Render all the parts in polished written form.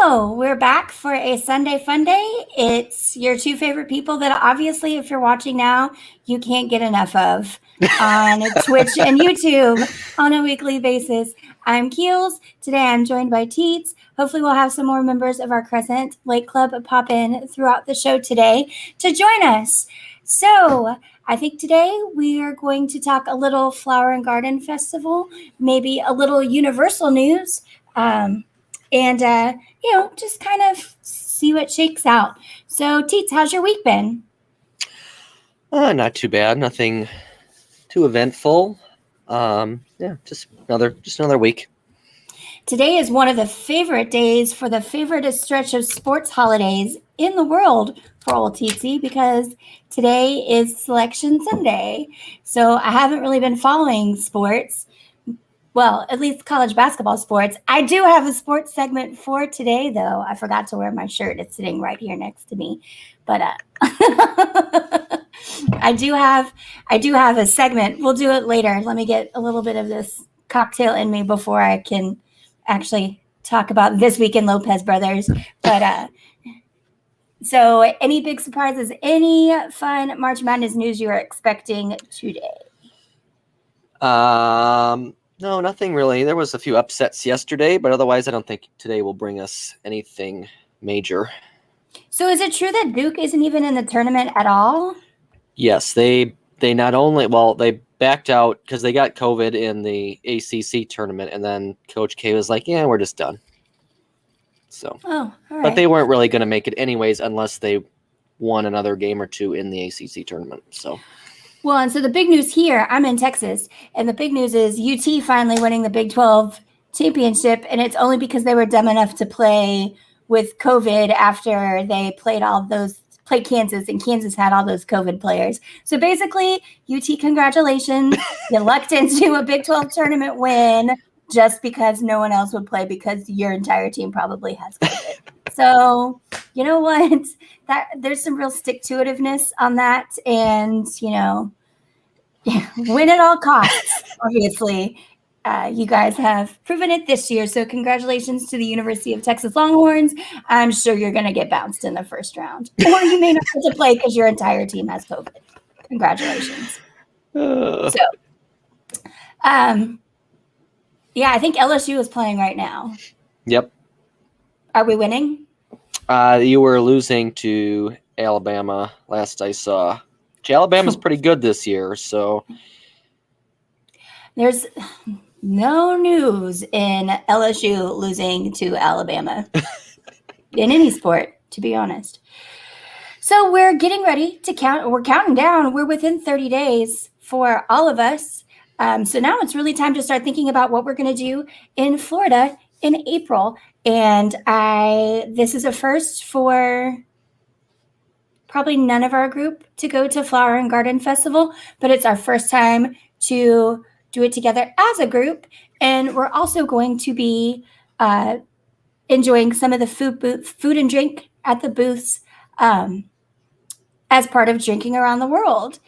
So we're back for a Sunday Fun Day. It's your two favorite people that obviously, if you're watching now, you can't get enough of on Twitch and YouTube on a weekly basis. I'm Keels. Today I'm joined by Teets. Hopefully we'll have some more members of our Crescent Lake Club pop in throughout the show today to join us. So I think today we are going to talk a little Flower and Garden Festival, maybe a little Universal news. Just kind of see what shakes out. So, Teets, how's your week been? Not too bad. Nothing too eventful. Just another week. Today is one of the favorite days for the favorite stretch of sports holidays in the world for old Teetsy, because today is Selection Sunday. So I haven't really been following sports. Well, at least college basketball sports. I do have a sports segment for today, though. I forgot to wear my shirt. It's sitting right here next to me. But I do have a segment. We'll do it later. Let me get a little bit of this cocktail in me before I can actually talk about This Week in Lopez Brothers. But so any big surprises, any fun March Madness news you are expecting today? No, nothing really. There was a few upsets yesterday, but otherwise I don't think today will bring us anything major. So is it true that Duke isn't even in the tournament at all? Yes, they not only, they backed out because they got COVID in the ACC tournament, and then Coach K was like, yeah, we're just done. So, all right. But they weren't really going to make it anyways unless they won another game or two in the ACC tournament. So. Well, and so the big news here, I'm in Texas, and the big news is UT finally winning the Big 12 championship, and it's only because they were dumb enough to play with COVID after they played Kansas, and Kansas had all those COVID players. So basically, UT, congratulations. You lucked into a Big 12 tournament win just because no one else would play because your entire team probably has COVID. So, you know what? There's some real stick-to-itiveness on that, and, win at all costs, obviously. You guys have proven it this year, so congratulations to the University of Texas Longhorns. I'm sure you're going to get bounced in the first round, or you may not get to play because your entire team has COVID. Congratulations. I think LSU is playing right now. Yep. Are we winning? You were losing to Alabama last I saw. Alabama's pretty good this year, so. There's no news in LSU losing to Alabama in any sport, to be honest. So we're getting ready to count. We're counting down. We're within 30 days for all of us. So now it's really time to start thinking about what we're going to do in Florida in April. And this is a first for probably none of our group to go to Flower and Garden Festival, but it's our first time to do it together as a group. And we're also going to be enjoying some of the food and drink at the booths as part of Drinking Around the World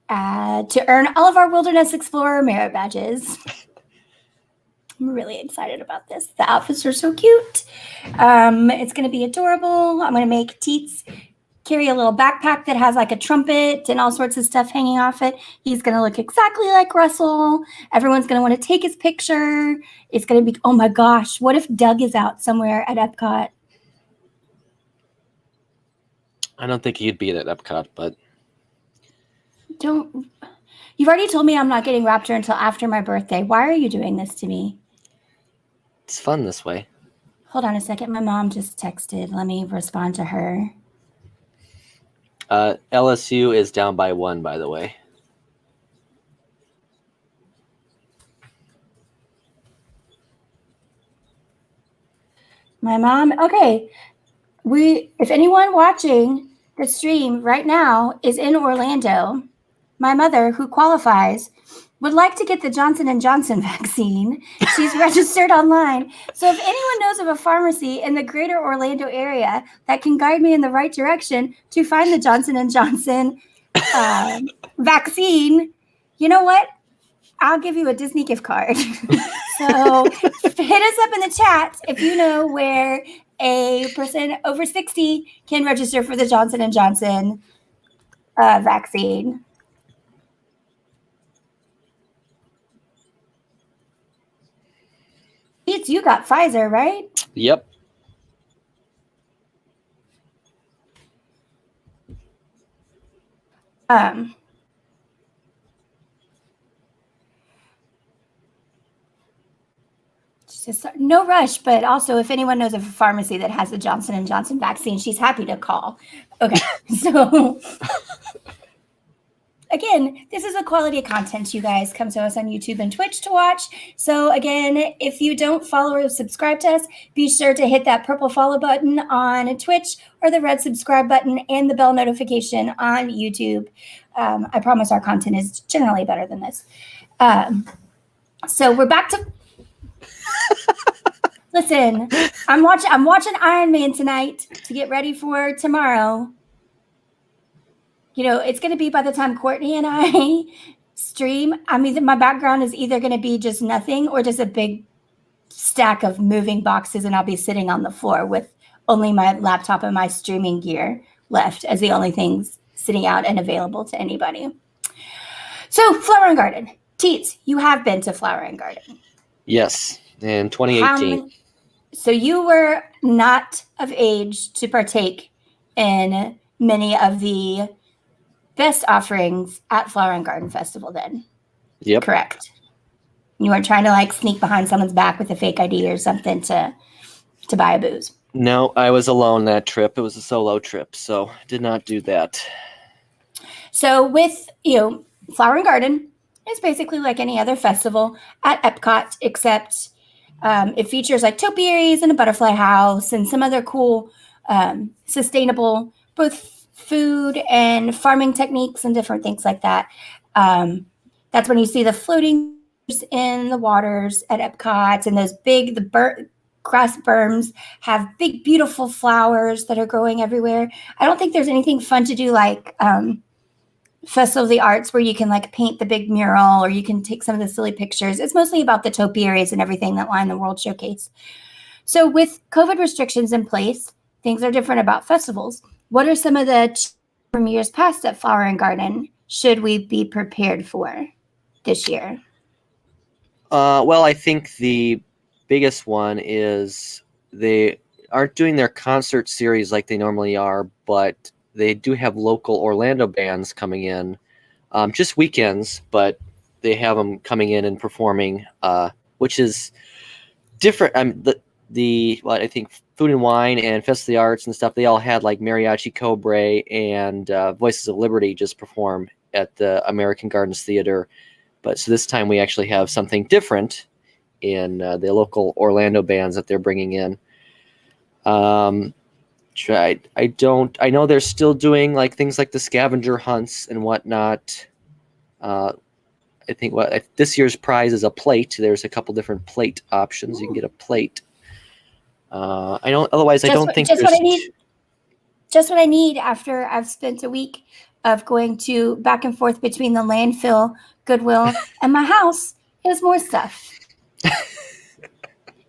to earn all of our Wilderness Explorer merit badges. I'm really excited about this. The outfits are so cute. It's going to be adorable. I'm going to make Teets carry a little backpack that has like a trumpet and all sorts of stuff hanging off it. He's going to look exactly like Russell. Everyone's going to want to take his picture. It's going to be, oh my gosh, what if Doug is out somewhere at Epcot? I don't think he'd be at Epcot, but. You've already told me I'm not getting Raptor until after my birthday. Why are you doing this to me? It's fun this way. Hold on a second. My mom just texted. Let me respond to her. LSU is down by 1, by the way. My mom. Okay. If anyone watching the stream right now is in Orlando, my mother, who qualifies, would like to get the Johnson & Johnson vaccine. She's registered online. So if anyone knows of a pharmacy in the greater Orlando area that can guide me in the right direction to find the Johnson & Johnson vaccine, you know what? I'll give you a Disney gift card. So hit us up in the chat if you know where a person over 60 can register for the Johnson & Johnson vaccine. You got Pfizer, right? Yep. Just no rush, but also if anyone knows of a pharmacy that has the Johnson & Johnson vaccine, she's happy to call. Okay, so again, this is a quality of content. You guys come to us on YouTube and Twitch to watch. So again, if you don't follow or subscribe to us, be sure to hit that purple follow button on Twitch or the red subscribe button and the bell notification on YouTube. I promise our content is generally better than this. So we're back to... Listen, I'm watching Iron Man tonight to get ready for tomorrow. You know, it's going to be by the time Courtney and I stream. I mean, my background is either going to be just nothing or just a big stack of moving boxes, and I'll be sitting on the floor with only my laptop and my streaming gear left as the only things sitting out and available to anybody. So, Flower and Garden. Teets, you have been to Flower and Garden. Yes, in 2018. So you were not of age to partake in many of the best offerings at Flower and Garden Festival then? Yep. Correct. You weren't trying to like sneak behind someone's back with a fake ID or something to buy a booze? No, I was alone that trip. It was a solo trip, so did not do that. So with, Flower and Garden is basically like any other festival at Epcot, except it features like topiaries and a butterfly house and some other cool, sustainable, both food and farming techniques and different things like that. That's when you see the floating in the waters at Epcot, and those big, grass berms have big, beautiful flowers that are growing everywhere. I don't think there's anything fun to do like Festival of the Arts where you can like paint the big mural or you can take some of the silly pictures. It's mostly about the topiaries and everything that line the World Showcase. So with COVID restrictions in place, things are different about festivals. What are some of the from years past at Flower and Garden should we be prepared for this year? Well, I think the biggest one is they aren't doing their concert series like they normally are, but they do have local Orlando bands coming in, just weekends, but they have them coming in and performing, which is different. I think Food and Wine and Fest of the Arts and stuff, they all had like Mariachi Cobre and Voices of Liberty just perform at the American Gardens Theater. But so this time we actually have something different in the local Orlando bands that they're bringing in. I know they're still doing like things like the scavenger hunts and whatnot. I think this year's prize is a plate. There's a couple different plate options. You can get a plate. I don't think just what I need after I've spent a week of going to back and forth between the landfill, Goodwill, and my house is more stuff.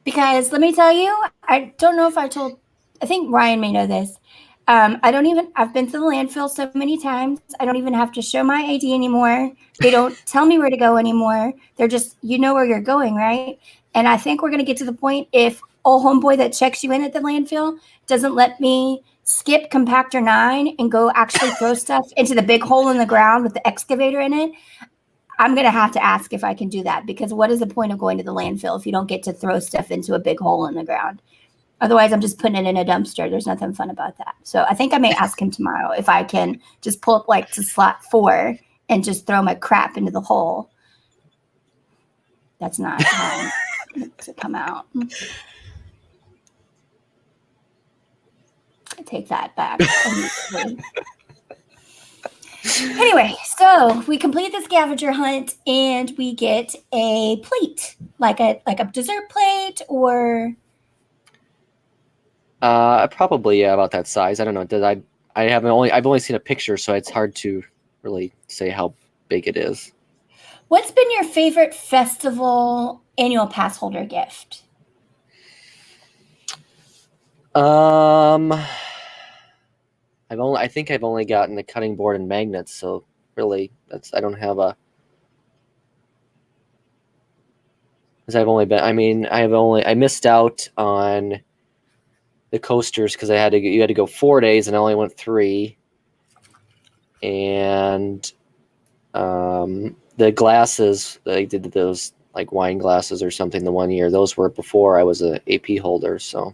Because let me tell you, I don't know if I think Ryan may know this. I've been to the landfill so many times. I don't even have to show my ID anymore. They don't tell me where to go anymore. They're just, you know where you're going, right? And I think we're going to get to the point if old homeboy that checks you in at the landfill doesn't let me skip compactor 9 and go actually throw stuff into the big hole in the ground with the excavator in it, I'm going to have to ask if I can do that, because what is the point of going to the landfill if you don't get to throw stuff into a big hole in the ground? Otherwise, I'm just putting it in a dumpster. There's nothing fun about that. So I think I may ask him tomorrow if I can just pull up like to slot 4 and just throw my crap into the hole. That's not how to come out. I take that back. Anyway, so we complete the scavenger hunt and we get a plate, like a dessert plate, or probably about that size. I don't know. I've only seen a picture, so it's hard to really say how big it is. What's been your favorite festival annual pass holder gift? Um, I think I've only gotten the cutting board and magnets, so really, I don't have a. Because I missed out on the coasters because you had to go 4 days and I only went 3, and the glasses they did those like wine glasses or something the one year. Those were before I was an AP holder, so.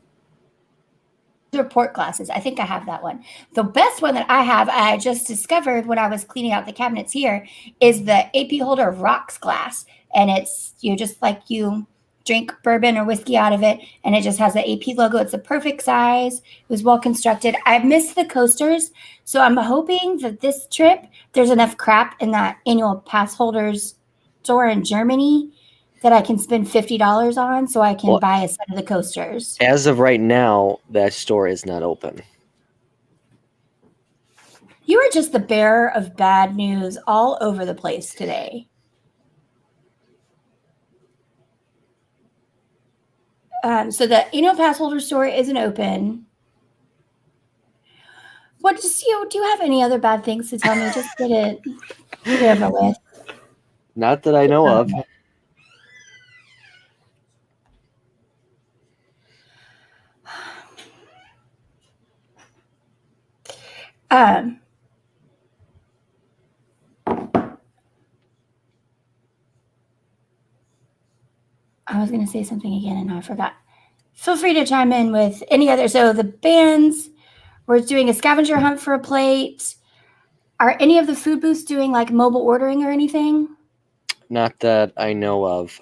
Report glasses. I think I have that one. The best one that I just discovered when I was cleaning out the cabinets here, is the AP holder rocks glass. And it's just like you drink bourbon or whiskey out of it, and it just has the AP logo. It's a perfect size. It was well constructed. I missed the coasters, so I'm hoping that this trip there's enough crap in that annual pass holders store in Germany that I can spend $50 on, so I can buy a set of the coasters. As of right now, that store is not open. You are just the bearer of bad news all over the place today. So the annual pass holder store isn't open. Do you have any other bad things to tell me? Just get it over with. Not that I know of. I was going to say something again and I forgot. Feel free to chime in with any other. So the bands, we're doing a scavenger hunt for a plate. Are any of the food booths doing like mobile ordering or anything? Not that I know of.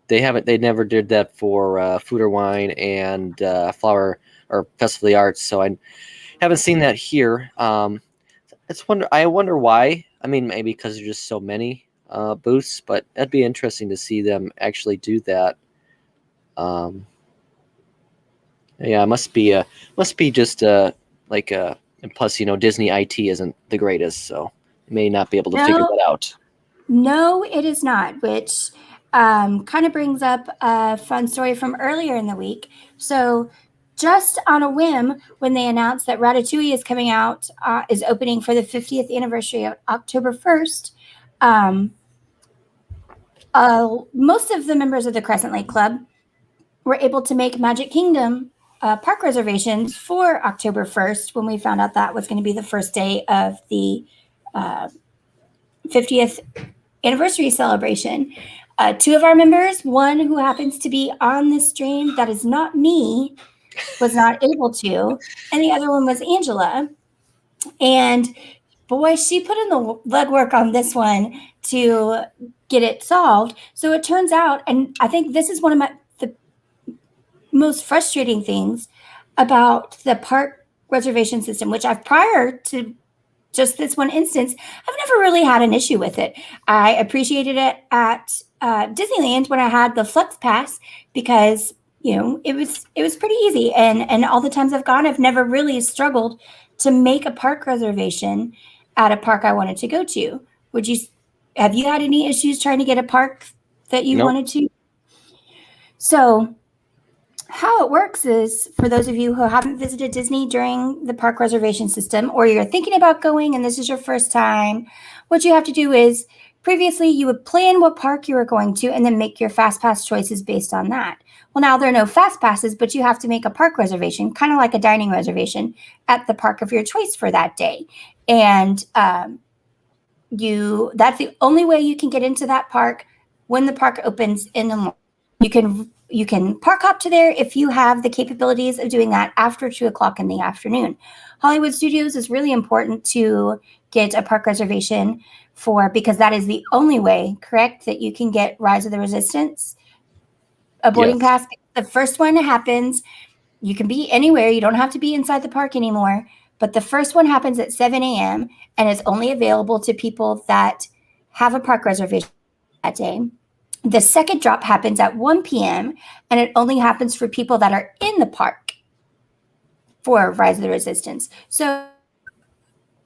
They never did that for Food or Wine and Flower or Festival of the Arts, so I haven't seen that here. I wonder why. I mean, maybe because there's just so many booths, but that'd be interesting to see them actually do that. Yeah, it must be just and plus, Disney IT isn't the greatest, so may not be able to figure that out. No, it is not, which kind of brings up a fun story from earlier in the week. So just on a whim, when they announced that Ratatouille is coming out, is opening for the 50th anniversary of October 1st, most of the members of the Crescent Lake Club were able to make Magic Kingdom park reservations for October 1st when we found out that was going to be the first day of the 50th anniversary celebration. 2 of our members, one who happens to be on this stream that is not me, was not able to, and the other one was Angela. And boy, she put in the legwork on this one to get it solved. So it turns out, and I think this is one of the most frustrating things about the park reservation system, which I've, prior to just this one instance, I've never really had an issue with it. I appreciated it at Disneyland when I had the Flex Pass because it was pretty easy, and all the times I've gone, I've never really struggled to make a park reservation at a park I wanted to go to. Have you had any issues trying to get a park that you wanted to? So how it works is, for those of you who haven't visited Disney during the park reservation system, or you're thinking about going and this is your first time, what you have to do is, previously you would plan what park you were going to and then make your fast pass choices based on that. Well, now there are no fast passes, but you have to make a park reservation, kind of like a dining reservation, at the park of your choice for that day. And that's the only way you can get into that park when the park opens in the morning. You can park hop to there if you have the capabilities of doing that after 2:00 in the afternoon. Hollywood Studios is really important to get a park reservation for, because that is the only way, correct, that you can get Rise of the Resistance, a boarding pass. The first one happens, you can be anywhere. You don't have to be inside the park anymore. But the first one happens at 7 a.m. and it's only available to people that have a park reservation that day. The second drop happens at 1 p.m. and it only happens for people that are in the park for Rise of the Resistance. So,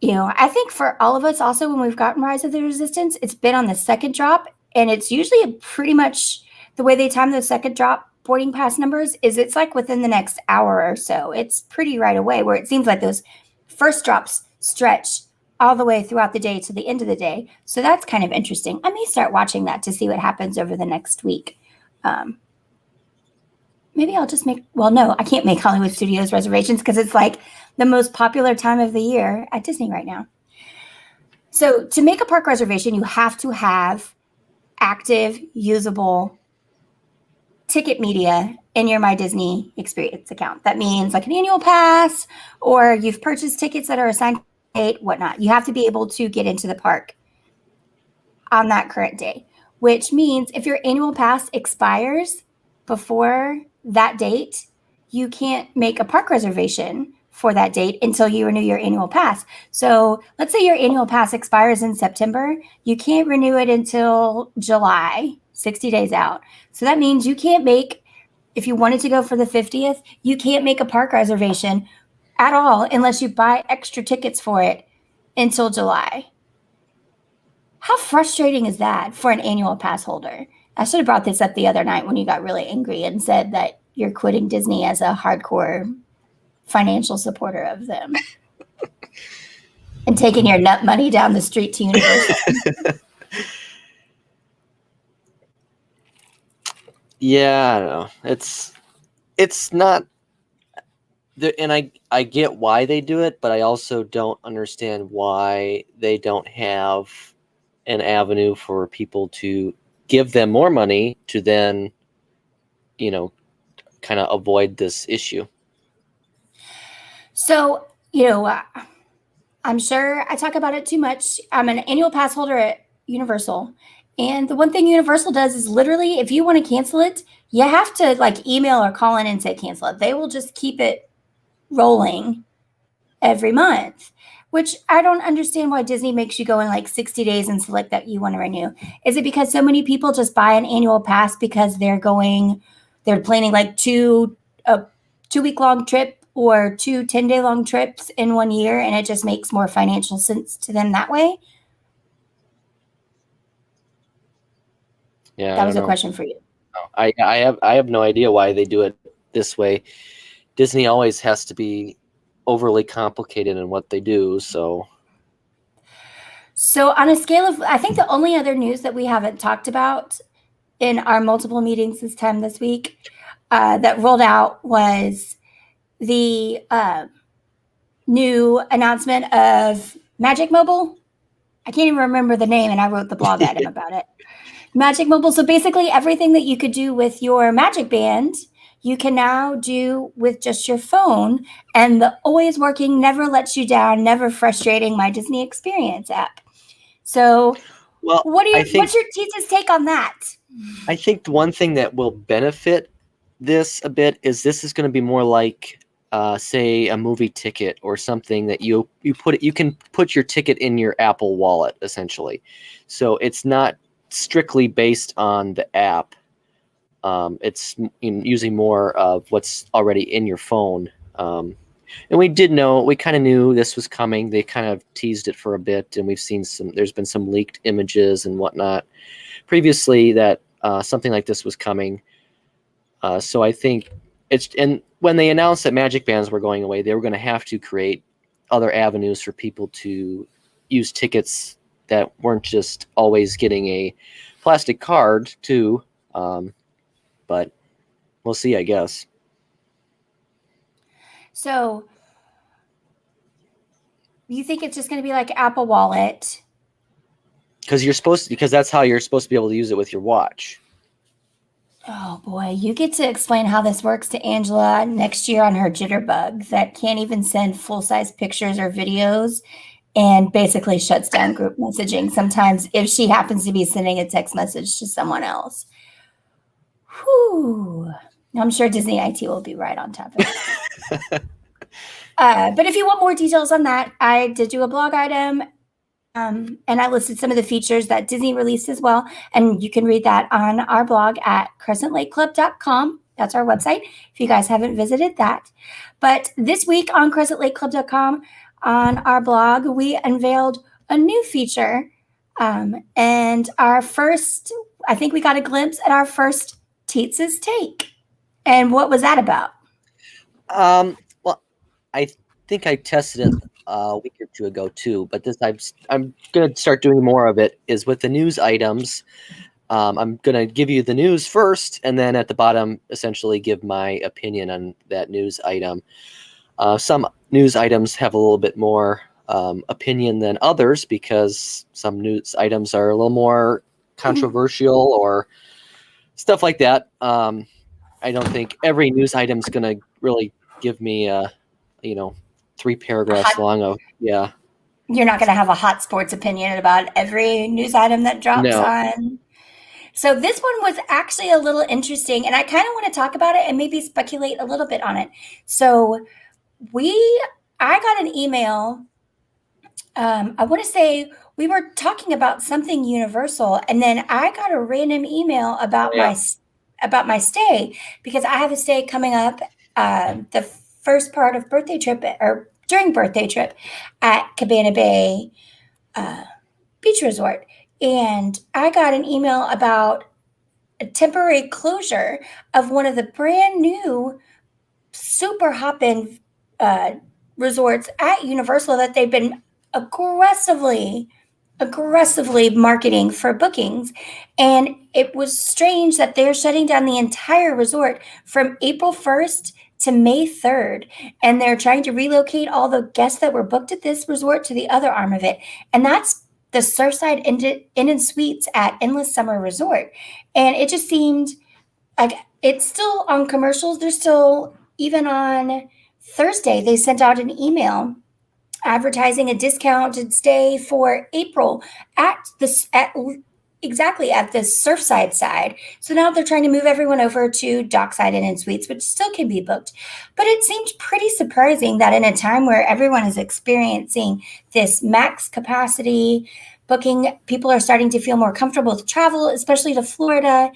I think for all of us also, when we've gotten Rise of the Resistance, it's been on the second drop, and it's usually pretty much the way they time the second drop boarding pass numbers is it's like within the next hour or so. It's pretty right away, where it seems like those first drops stretch all the way throughout the day to the end of the day. So that's kind of interesting. I may start watching that to see what happens over the next week. Maybe I'll just no, I can't make Hollywood Studios reservations because it's like the most popular time of the year at Disney right now. So to make a park reservation, you have to have active, usable ticket media in your My Disney Experience account. That means like an annual pass, or you've purchased tickets that are assigned date, whatnot. You have to be able to get into the park on that current day, which means if your annual pass expires before that date, you can't make a park reservation for that date until you renew your annual pass. So let's say your annual pass expires in September. You can't renew it until July, 60 days out. So that means you can't make, if you wanted to go for the 50th, you can't make a park reservation at all unless you buy extra tickets for it until July. How frustrating is that for an annual pass holder? I should have brought this up the other night when you got really angry and said that you're quitting Disney as a hardcore financial supporter of them and taking your nut money down the street to Universal. Yeah, I don't know. It's not, and I get why they do it, but I also don't understand why they don't have an avenue for people to give them more money to then, kind of avoid this issue. So, I'm sure I talk about it too much. I'm an annual pass holder at Universal. And the one thing Universal does is literally, if you want to cancel it, you have to like email or call in and say cancel it. They will just keep it rolling every month, which I don't understand why Disney makes you go in like 60 days and select that you want to renew. Is it because so many people just buy an annual pass because they're planning like a 2-week long trip or 2 10-day long trips in 1 year, and it just makes more financial sense to them that way? Yeah, That was a question for you. I have no idea why they do it this way. Disney always has to be overly complicated in what they do. So on a scale of, I think the only other news that we haven't talked about in our multiple meetings this week that rolled out was the new announcement of Magic Mobile. I can't even remember the name, and I wrote the blog item about it. Magic Mobile. So basically everything that you could do with your Magic Band, you can now do with just your phone. And the always working, never lets you down, never frustrating My Disney Experience app. So what's your teacher's take on that? I think the one thing that will benefit this a bit is this is going to be more like, say, a movie ticket or something that you can put your ticket in your Apple Wallet, essentially. So it's not strictly based on the app. It's using more of what's already in your phone. And we kind of knew this was coming. They kind of teased it for a bit, and we've seen there's been some leaked images and whatnot previously that something like this was coming. So I think and when they announced that Magic Bands were going away, they were going to have to create other avenues for people to use tickets that weren't just always getting a plastic card too. But we'll see, I guess. So you think it's just going to be like Apple Wallet? Because that's how you're supposed to be able to use it with your watch. Oh boy, you get to explain how this works to Angela next year on her jitterbug that can't even send full-size pictures or videos and basically shuts down group messaging sometimes if she happens to be sending a text message to someone else. Whew. I'm sure Disney IT will be right on top of it. But if you want more details on that, I did do a blog item. And I listed some of the features that Disney released as well. And you can read that on our blog at crescentlakeclub.com. That's our website if you guys haven't visited that. But this week on crescentlakeclub.com, on our blog, we unveiled a new feature. And our first, I think we got a glimpse at our first Teets's Take. And what was that about? Well, I think I tested it a week or two ago too, but this I'm gonna start doing more of it. Is with the news items. I'm gonna give you the news first, and then at the bottom, essentially give my opinion on that news item. Some news items have a little bit more opinion than others because some news items are a little more controversial or stuff like that. I don't think every news item is going to really give me, 3 paragraphs long of, yeah. You're not going to have a hot sports opinion about every news item that drops No. on. So this one was actually a little interesting, and I kind of want to talk about it and maybe speculate a little bit on it. So I got an email. I want to say we were talking about something universal, and then I got a random email about Yeah. my stay because I have a stay coming up. The first part of birthday trip or during birthday trip at Cabana Bay Beach Resort, and I got an email about a temporary closure of one of the brand new super hopping resorts at Universal that they've been aggressively marketing for bookings. And it was strange that they're shutting down the entire resort from April 1st to May 3rd. And they're trying to relocate all the guests that were booked at this resort to the other arm of it. And that's the Surfside Inn and Suites at Endless Summer Resort. And it just seemed like it's still on commercials. They're still, even on Thursday, they sent out an email advertising a discounted stay for April exactly at the Surfside side. So now they're trying to move everyone over to Dockside Inn and Suites, which still can be booked. But it seemed pretty surprising that in a time where everyone is experiencing this max capacity booking, people are starting to feel more comfortable to travel, especially to Florida.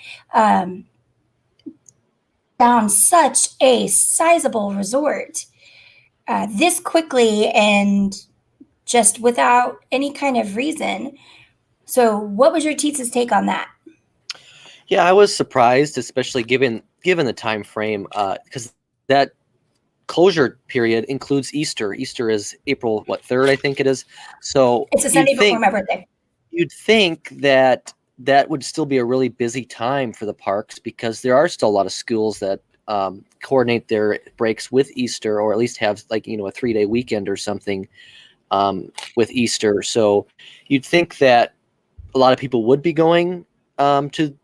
Found such a sizable resort this quickly and just without any kind of reason. So, what was your teacher's take on that? Yeah, I was surprised, especially given the time frame, because that closure period includes Easter. Easter is April 3rd, I think it is. So It's a Sunday before my birthday. you'd think that that would still be a really busy time for the parks because there are still a lot of schools that coordinate their breaks with Easter, or at least have a 3-day weekend or something with Easter. So you'd think that a lot of people would be going to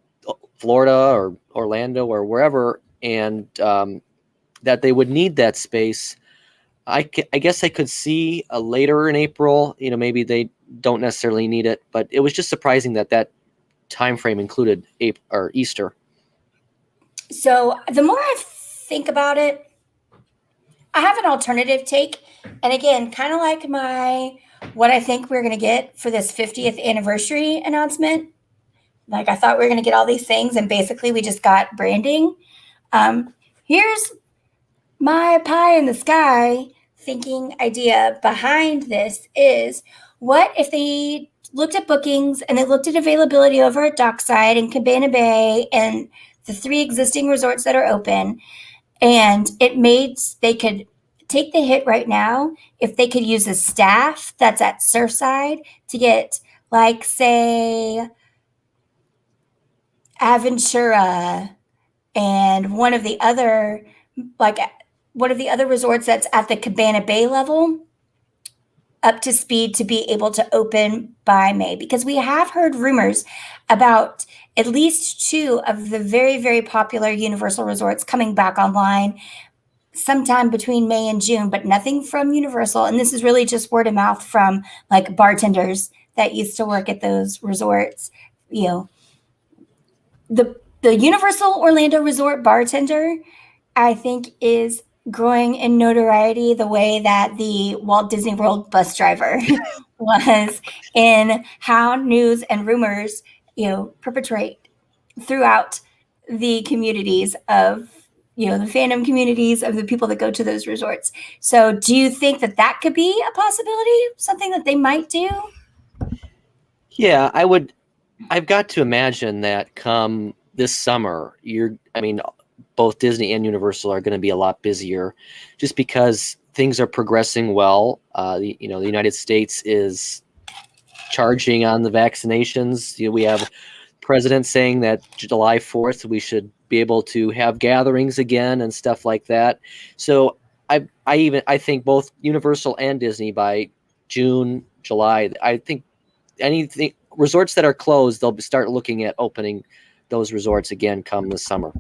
Florida or Orlando or wherever, and that they would need that space. I guess I could see later in April, maybe they don't necessarily need it, but it was just surprising that time frame included April or Easter. So the more I think about it, I have an alternative take. And again, kind of like what I think we're going to get for this 50th anniversary announcement. Like I thought we were going to get all these things, and basically we just got branding. Here's my pie in the sky thinking idea behind this is, what if they looked at bookings and they looked at availability over at Dockside and Cabana Bay and the 3 existing resorts that are open, and they could take the hit right now if they could use a staff that's at Surfside to get, like, say, Aventura and one of the other resorts that's at the Cabana Bay level up to speed to be able to open by May, because we have heard rumors about at least 2 of the very, very popular Universal resorts coming back online sometime between May and June, but nothing from Universal. And this is really just word of mouth from like bartenders that used to work at those resorts. The Universal Orlando Resort bartender, I think, is growing in notoriety the way that the Walt Disney World bus driver was, in how news and rumors, perpetrate throughout the communities of, the fandom communities of the people that go to those resorts. So do you think that could be a possibility, something that they might do? Yeah, I've got to imagine that come this summer, both Disney and Universal are going to be a lot busier, just because things are progressing well. The United States is charging on the vaccinations. We have president saying that July 4th we should be able to have gatherings again and stuff like that. So I think both Universal and Disney by June, July, I think anything resorts that are closed, they'll start looking at opening those resorts again come the summer.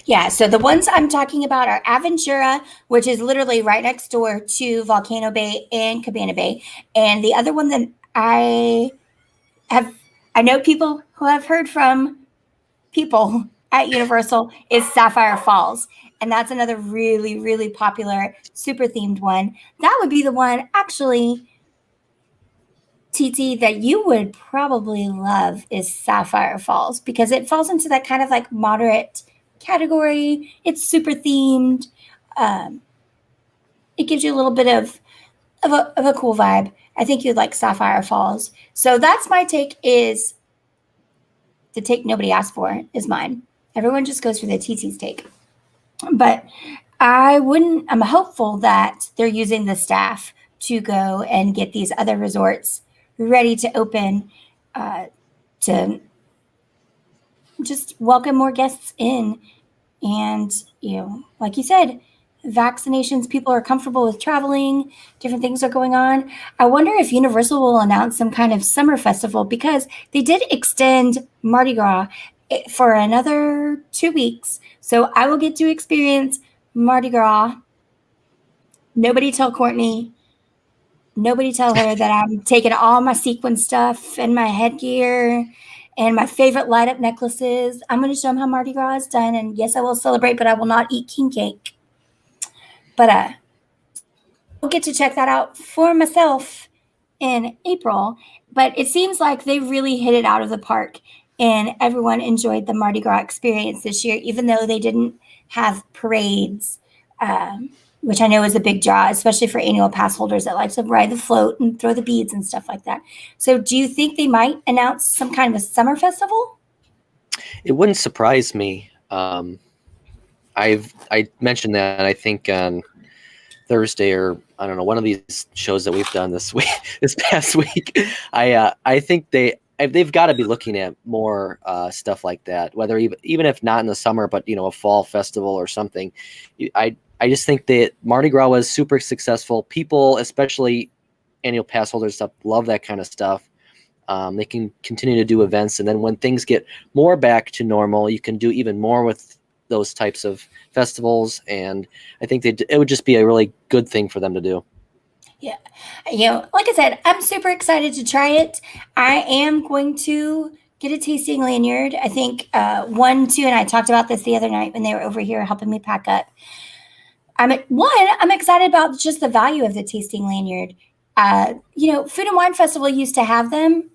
Yeah, so the ones I'm talking about are Aventura, which is literally right next door to Volcano Bay and Cabana Bay. And the other one that I know people who have heard from people at Universal is Sapphire Falls. And that's another really, really popular, super themed one. That would be the one, actually, TT, that you would probably love is Sapphire Falls, because it falls into that kind of like moderate category. It's super themed. It gives you a little bit of a cool vibe. I think you'd like Sapphire Falls. So that's my take. Is the take nobody asked for is mine. Everyone just goes for the TT's take. But I'm hopeful that they're using the staff to go and get these other resorts ready to open, to just welcome more guests in. And, like you said, vaccinations, people are comfortable with traveling, different things are going on. I wonder if Universal will announce some kind of summer festival, because they did extend Mardi Gras for another 2 weeks. So I will get to experience Mardi Gras. Nobody tell Courtney. Nobody tell her that I'm taking all my sequin stuff and my headgear and my favorite light up necklaces. I'm going to show them how Mardi Gras is done. And yes, I will celebrate, but I will not eat king cake. But I'll get to check that out for myself in April. But it seems like they really hit it out of the park, and everyone enjoyed the Mardi Gras experience this year, even though they didn't have parades, which I know is a big draw, especially for annual pass holders that like to ride the float and throw the beads and stuff like that. So do you think they might announce some kind of a summer festival? It wouldn't surprise me. I mentioned that, I think, on Thursday, or I don't know, one of these shows that we've done this past week. I think they've got to be looking at more stuff like that, whether even if not in the summer, but a fall festival or something. I just think that Mardi Gras was super successful. People, especially annual pass holders, stuff, love that kind of stuff. They can continue to do events, and then when things get more back to normal, you can do even more with those types of festivals. And I think it would just be a really good thing for them to do. Yeah. Like I said, I'm super excited to try it. I am going to get a tasting lanyard. I think and I talked about this the other night when they were over here helping me pack up. I'm excited about just the value of the tasting lanyard. Food and Wine Festival used to have them,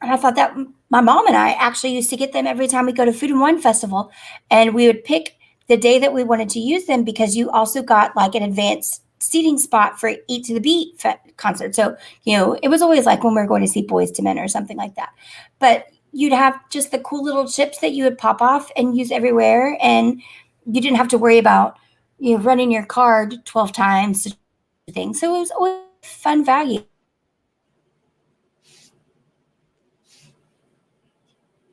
and I thought that my mom and I actually used to get them every time we go to Food and Wine Festival, and we would pick the day that we wanted to use them, because you also got like an advanced seating spot for Eat to the Beat concert. So, it was always like when we were going to see Boys to Men or something like that. But you'd have just the cool little chips that you would pop off and use everywhere, and you didn't have to worry about running your card 12 times to things. So it was always fun value.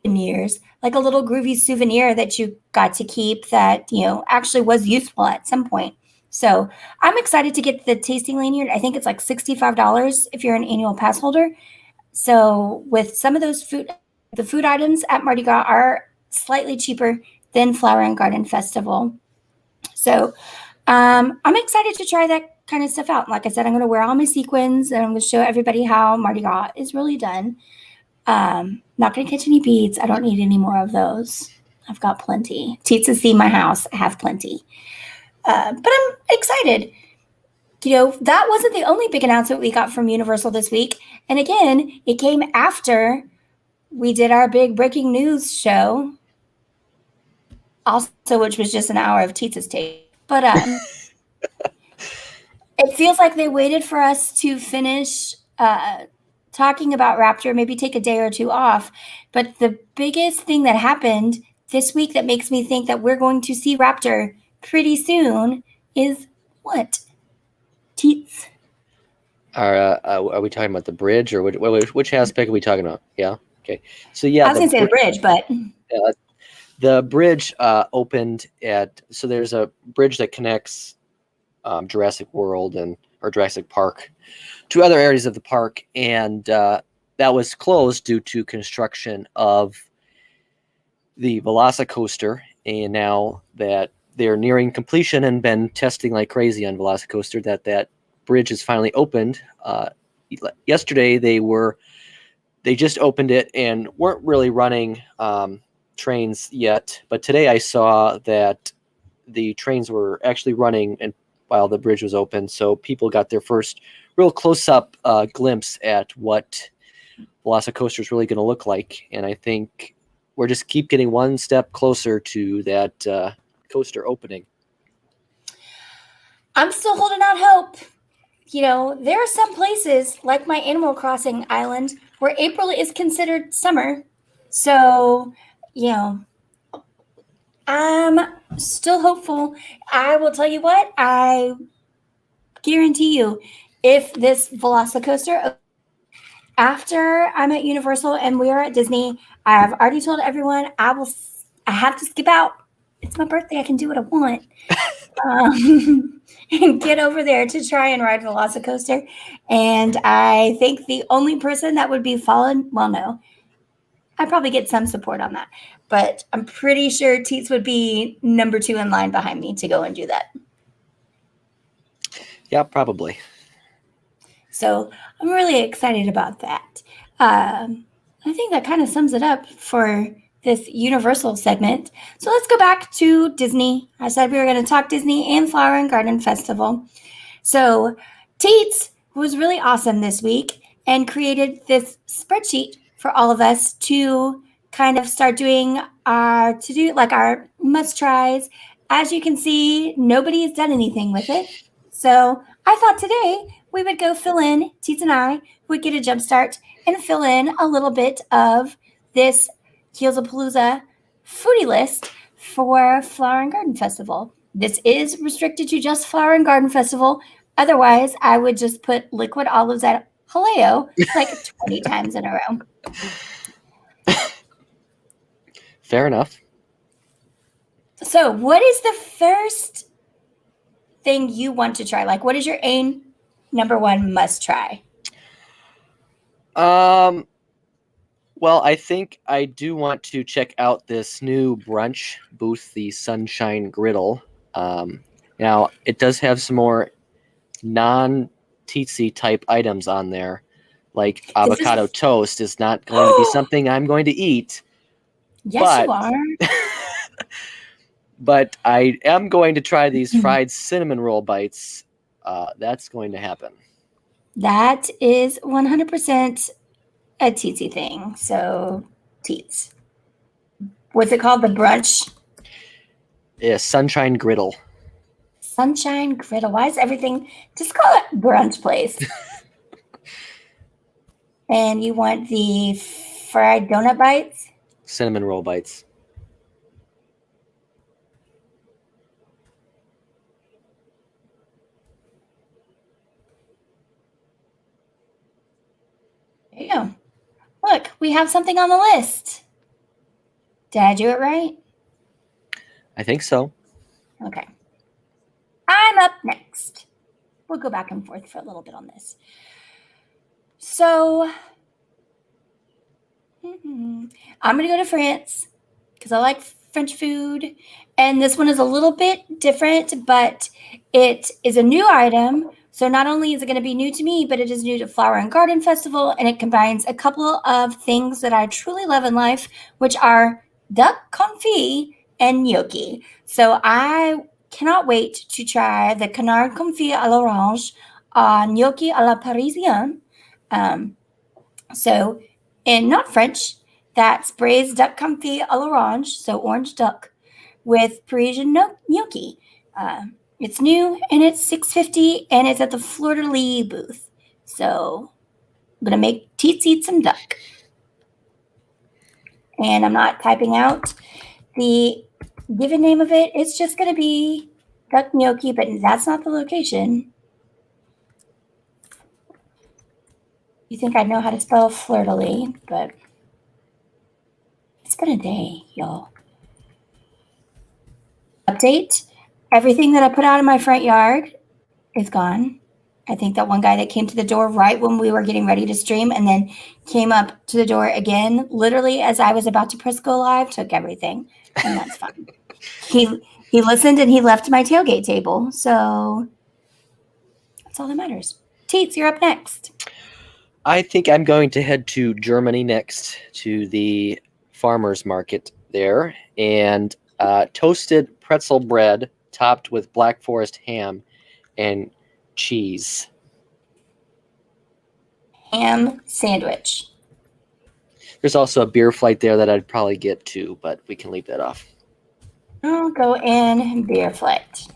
Years, like a little groovy souvenir that you got to keep that actually was useful at some point. So I'm excited to get the tasting lanyard. I think it's like $65 if you're an annual pass holder. So with some of those the food items at Mardi Gras are slightly cheaper than Flower and Garden Festival. So I'm excited to try that kind of stuff out. Like I said, I'm going to wear all my sequins, and I'm going to show everybody how Mardi Gras is really done. Not going to catch any beads. I don't need any more of those. I've got plenty. Tits see my house. I have plenty. But I'm excited. That wasn't the only big announcement we got from Universal this week. And again, it came after we did our big breaking news show, also, which was just an hour of Tits' take. But it feels like they waited for us to finish talking about Raptor, maybe take a day or two off. But the biggest thing that happened this week that makes me think that we're going to see Raptor pretty soon is what? Teats. Are we talking about the bridge, or which aspect are we talking about? Yeah. Okay. So yeah, I was going to say the bridge, but the bridge opened so there's a bridge that connects Jurassic World or Jurassic Park to other areas of the park, and that was closed due to construction of the Velocicoaster. And now that they're nearing completion and been testing like crazy on Velocicoaster, that bridge is finally opened. Yesterday they just opened it and weren't really running trains yet, but today I saw that the trains were actually running and while the bridge was open, so people got their first real close-up glimpse at what Velocicoaster is really going to look like. And I think we're just keep getting one step closer to that coaster opening. I'm still holding out hope. There are some places like my Animal Crossing island where April is considered summer. So, I'm still hopeful. I will tell you what, I guarantee you, if this Velocicoaster, after I'm at Universal and we are at Disney, I've already told everyone I have to skip out. It's my birthday. I can do what I want. And get over there to try and ride Velocicoaster. And I think the only person that would be fallen, well, no, I'd probably get some support on that. But I'm pretty sure Teets would be number 2 in line behind me to go and do that. Yeah, probably. So I'm really excited about that. I think that kind of sums it up for this Universal segment. So let's go back to Disney. I said we were going to talk Disney and Flower and Garden Festival. So Teets was really awesome this week and created this spreadsheet for all of us to kind of start doing our our must tries. As you can see, nobody has done anything with it. So I thought today we would go fill in, Teets and I would get a jump start and fill in a little bit of this Keelsapalooza foodie list for Flower and Garden Festival. This is restricted to just Flower and Garden Festival. Otherwise, I would just put liquid olives at Haleo like 20 times in a row. Fair enough. So what is the first thing you want to try? Like, what is your number 1 must try? Well, I think I do want to check out this new brunch booth, the Sunshine Griddle. Now, it does have some more non-teetsy type items on there, like avocado toast is not going to be something I'm going to eat. Yes, you are. But I am going to try these fried cinnamon roll bites. That's going to happen. That is 100% a teetsy thing. So, Teets. What's it called? The brunch? Yeah, Sunshine Griddle. Sunshine Griddle. Why is everything? Just call it brunch place. And you want the fried donut bites? Cinnamon roll bites. There you go. Look, we have something on the list. Did I do it right? I think so. Okay. I'm up next. We'll go back and forth for a little bit on this. So, I'm going to go to France because I like French food. And this one is a little bit different, but it is a new item. So not only is it going to be new to me, but it is new to Flower and Garden Festival. And it combines a couple of things that I truly love in life, which are duck confit and gnocchi. So I cannot wait to try the canard confit à l'orange, gnocchi à la parisienne. So in not French, that's braised duck confit à l'orange, so orange duck, with Parisian gnocchi. It's new and it's $6.50 and it's at the Fleur de Lis booth. So I'm gonna make Teets eat some duck. And I'm not typing out The given name of it, it's just going to be duck gnocchi, but that's not the location. You think I'd know how to spell flirtily, but it's been a day, y'all. Update. Everything that I put out in my front yard is gone. I think that one guy that came to the door right when we were getting ready to stream and then came up to the door again, literally as I was about to press go live, took everything. And that's fine. He listened and he left my tailgate table. So that's all that matters. Teets, you're up next. I think I'm going to head to Germany next, to the farmers market there, and toasted pretzel bread topped with Black Forest ham and cheese. Ham sandwich. There's also a beer flight there that I'd probably get to, but we can leave that off. I'll go in beer flight.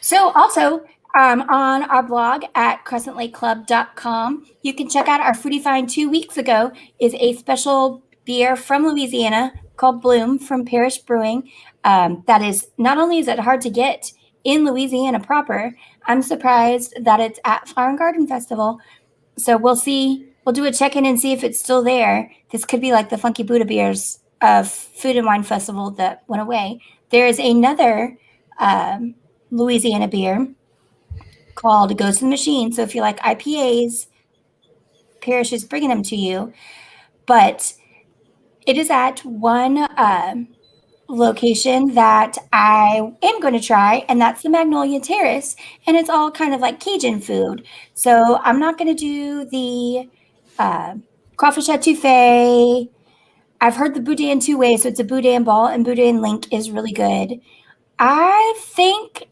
So also, on our blog at crescentlakeclub.com, you can check out our Fruity Find 2 weeks ago is a special beer from Louisiana called Bloom from Parish Brewing. That is, not only is it hard to get in Louisiana proper, I'm surprised that it's at Flower and Garden Festival. So we'll see. We'll do a check-in and see if it's still there. This could be like the Funky Buddha beers of Food and Wine Festival that went away. There is another Louisiana beer called Ghost in the Machine. So if you like IPAs, Parish is bringing them to you. But it is at one location that I am going to try, and that's the Magnolia Terrace. And it's all kind of like Cajun food. So I'm not going to do the crawfish etouffee. I've heard the boudin two ways. So it's a boudin ball, and boudin link is really good. I think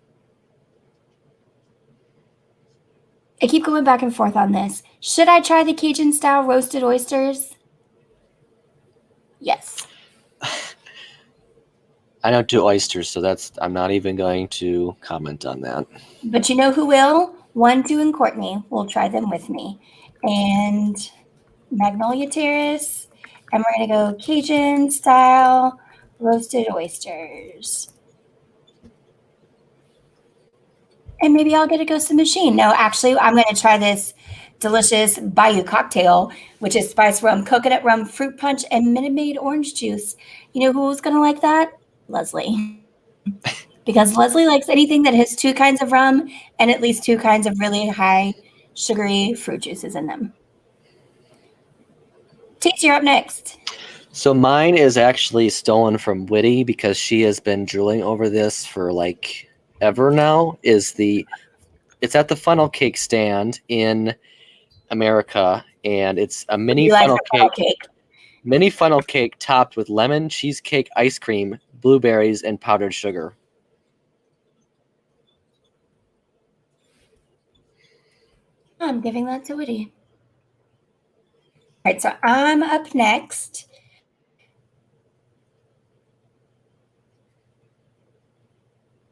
I keep going back and forth on this. Should I try the Cajun style roasted oysters? Yes. I don't do oysters, so I'm not even going to comment on that. But you know who will? 1, 2, and Courtney will try them with me. And Magnolia Terrace, and we're going to go Cajun style roasted oysters. And maybe I'll get a Ghost in the Machine. No, actually, I'm going to try this delicious Bayou cocktail, which is spice rum, coconut rum, fruit punch, and Minute Maid orange juice. You know who's going to like that? Leslie. Because Leslie likes anything that has 2 kinds of rum and at least 2 kinds of really high sugary fruit juices in them. Tate, you're up next. So mine is actually stolen from Witty because she has been drooling over this for like ever now. It's at the funnel cake stand in America, and it's a mini funnel cake. Mini funnel cake topped with lemon cheesecake ice cream, blueberries, and powdered sugar. I'm giving that to Witty. All right, so I'm up next.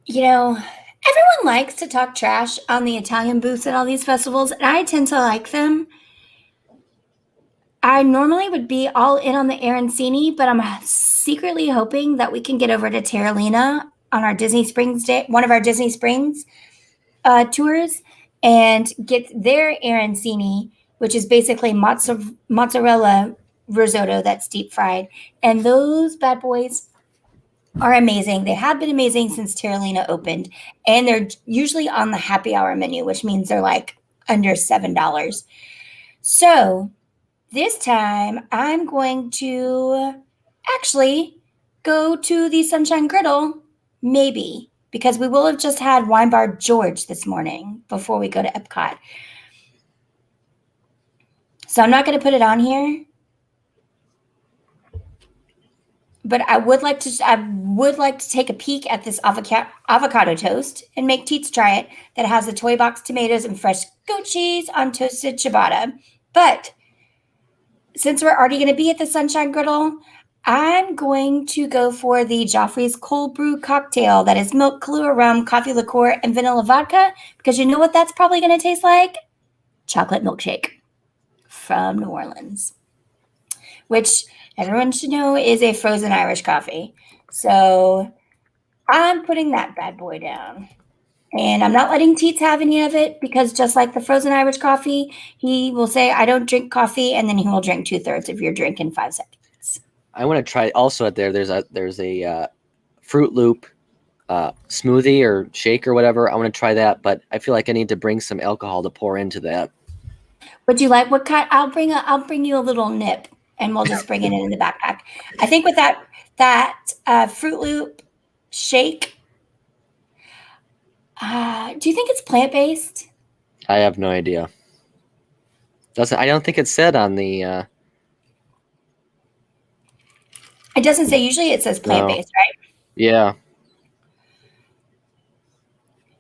You know, everyone likes to talk trash on the Italian booths at all these festivals, and I tend to like them. I normally would be all in on the arancini, but I'm secretly hoping that we can get over to Terralina on our Disney Springs day, one of our Disney Springs tours, and get their arancini, which is basically mozzarella risotto that's deep fried. And those bad boys are amazing. They have been amazing since Terralina opened, and they're usually on the happy hour menu, which means they're like under $7. So this time I'm going to actually go to the Sunshine Griddle, maybe, because we will have just had Wine Bar George this morning before we go to Epcot. So I'm not going to put it on here. But I would like to take a peek at this avocado toast and make Teets try it. That has the toy box tomatoes and fresh goat cheese on toasted ciabatta. But since we're already going to be at the Sunshine Griddle, I'm going to go for the Joffrey's cold brew cocktail. That is milk, Kahlua rum, coffee liqueur, and vanilla vodka. Because you know what that's probably going to taste like? Chocolate milkshake from New Orleans. which everyone should know is a frozen Irish coffee. So I'm putting that bad boy down. And I'm not letting Teets have any of it because just like the frozen Irish coffee, he will say, I don't drink coffee, and then he will drink 2/3 of your drink in 5 seconds. I want to try also at there. There's a Fruit Loop smoothie or shake or whatever. I want to try that, but I feel like I need to bring some alcohol to pour into that. Would you like what kind? I'll bring you a little nip, and we'll just bring it in the backpack. I think with that Fruit Loop shake, do you think it's plant based? I have no idea. I don't think it said on the. It doesn't say. Usually, it says plant based, right? Yeah.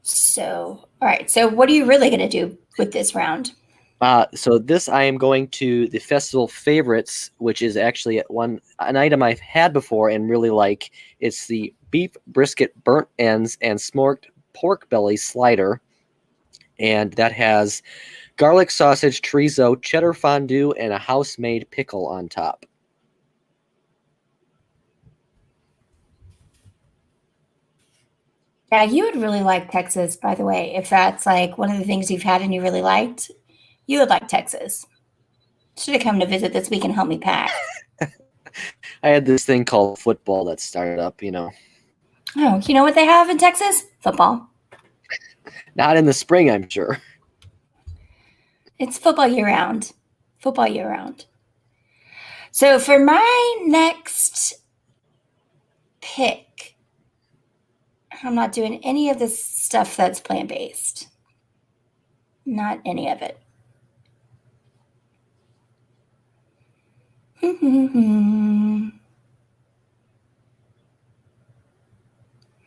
So, all right. So, what are you really going to do with this round? So this I am going to the festival favorites, which is actually an item I've had before and really like. It's the beef brisket burnt ends and smoked pork belly slider, and that has garlic sausage, chorizo, cheddar fondue, and a house-made pickle on top. Yeah, you would really like Texas, by the way. If that's like one of the things you've had and you really liked, you would like Texas. Should have come to visit this week and help me pack. I had this thing called football that started up, Oh, you know what they have in Texas? Football. Not in the spring, I'm sure. It's football year round. Football year round. So for my next pick, I'm not doing any of this stuff that's plant based. Not any of it.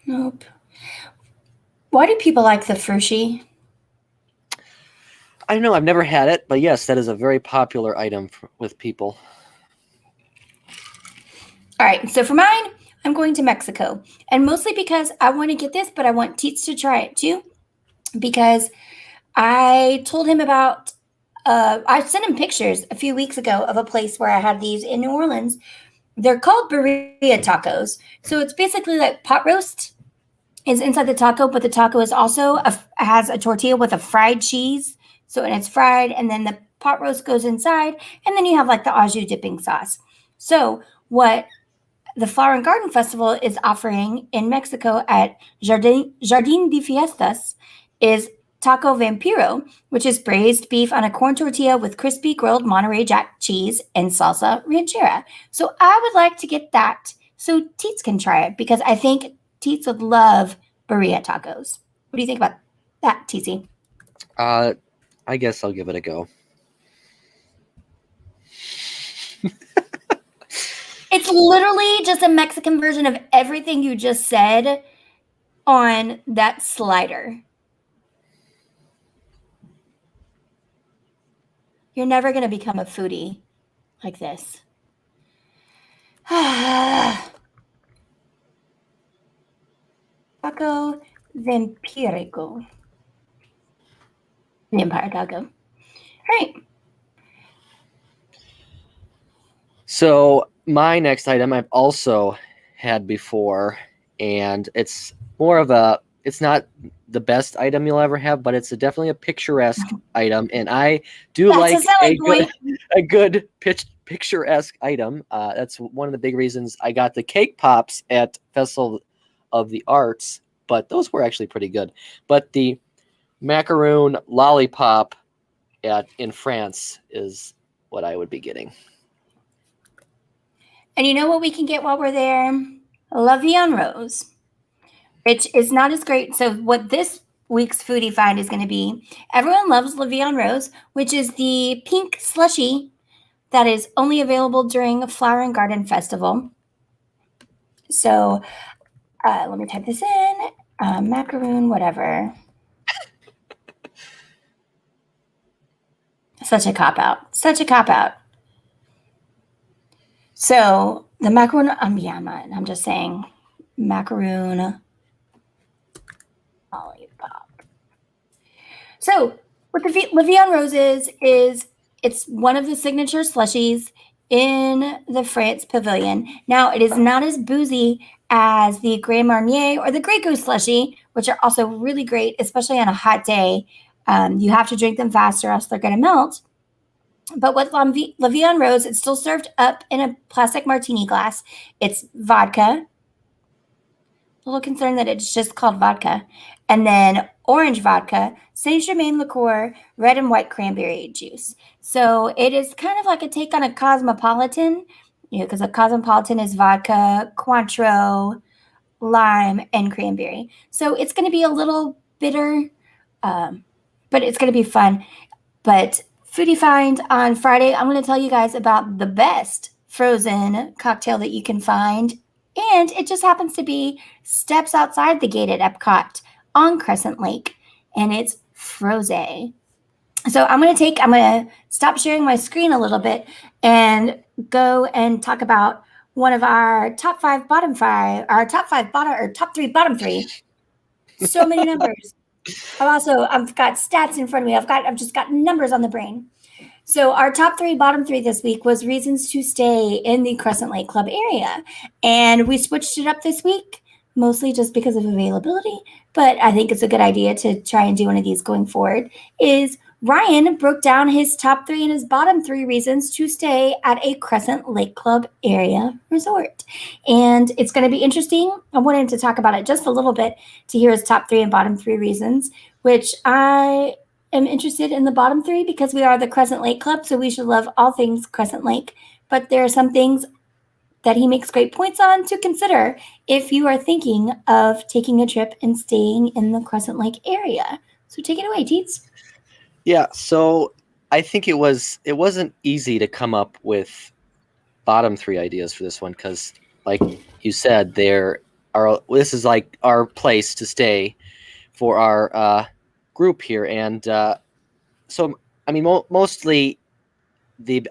Nope. Why do people like the frushi? I don't know. I've never had it, but yes, that is a very popular item with people. All right. So for mine, I'm going to Mexico. And mostly because I want to get this, but I want Teets to try it too. Because I told him about, I sent him pictures a few weeks ago of a place where I had these in New Orleans. They're called birria tacos. So it's basically like pot roast is inside the taco, but the taco is also has a tortilla with a fried cheese. So, and it's fried, and then the pot roast goes inside, and then you have like the au jus dipping sauce. So, what the Flower and Garden Festival is offering in Mexico at Jardín de Fiestas is Taco Vampiro, which is braised beef on a corn tortilla with crispy grilled Monterey Jack cheese and salsa ranchera. So I would like to get that so Teets can try it because I think Teets would love birria tacos. What do you think about that, Teetsy? I guess I'll give it a go. It's literally just a Mexican version of everything you just said on that slider. You're never going to become a foodie like this. Taco Vampirico. Vampire taco. All right. So my next item I've also had before, and it's more of it's not the best item you'll ever have, but it's definitely a picturesque item, and I do like a good picturesque item. That's one of the big reasons I got the cake pops at Festival of the Arts, but those were actually pretty good. But the macaroon lollipop in France is what I would be getting. And you know what we can get while we're there? La Vie en Rose, which is not as great. So what this week's foodie find is going to be, everyone loves La Vie en Rose, which is the pink slushie that is only available during Flower and Garden Festival. So let me type this in. Macaroon, whatever. Such a cop-out. Such a cop-out. So the macaroon, I'm just saying macaroon lollipop. So what the La Vie en Rose is it's one of the signature slushies. in the France Pavilion. Now, it is not as boozy as the Grand Marnier or the Grey Goose slushy, which are also really great, especially on a hot day. You have to drink them fast or else they're going to melt. But with La Vie en Rose, it's still served up in a plastic martini glass. It's vodka. A little concerned that it's just called vodka. And then orange vodka, Saint Germain liqueur, red and white cranberry juice. So it is kind of like a take on a cosmopolitan, because a cosmopolitan is vodka, Cointreau, lime, and cranberry. So it's going to be a little bitter, but it's going to be fun. But Foodie Find on Friday, I'm going to tell you guys about the best frozen cocktail that you can find. And it just happens to be steps outside the gate at Epcot on Crescent Lake. And it's Frosé. So I'm going to stop sharing my screen a little bit and go and talk about one of our top three, bottom three. So many numbers. I've got stats in front of me. I've just got numbers on the brain. So our top three, bottom three this week was reasons to stay in the Crescent Lake Club area. And we switched it up this week, mostly just because of availability. But I think it's a good idea to try and do one of these going forward. Is Ryan broke down his top three and his bottom three reasons to stay at a Crescent Lake Club area resort. And it's going to be interesting. I wanted to talk about it just a little bit to hear his top three and bottom three reasons, which I am interested in the bottom three because we are the Crescent Lake Club, so we should love all things Crescent Lake. But there are some things that he makes great points on to consider if you are thinking of taking a trip and staying in the Crescent Lake area. So take it away, Teets. Yeah, so I think it wasn't easy to come up with bottom three ideas for this one because, like you said, this is like our place to stay for our group here, and so I mean, mostly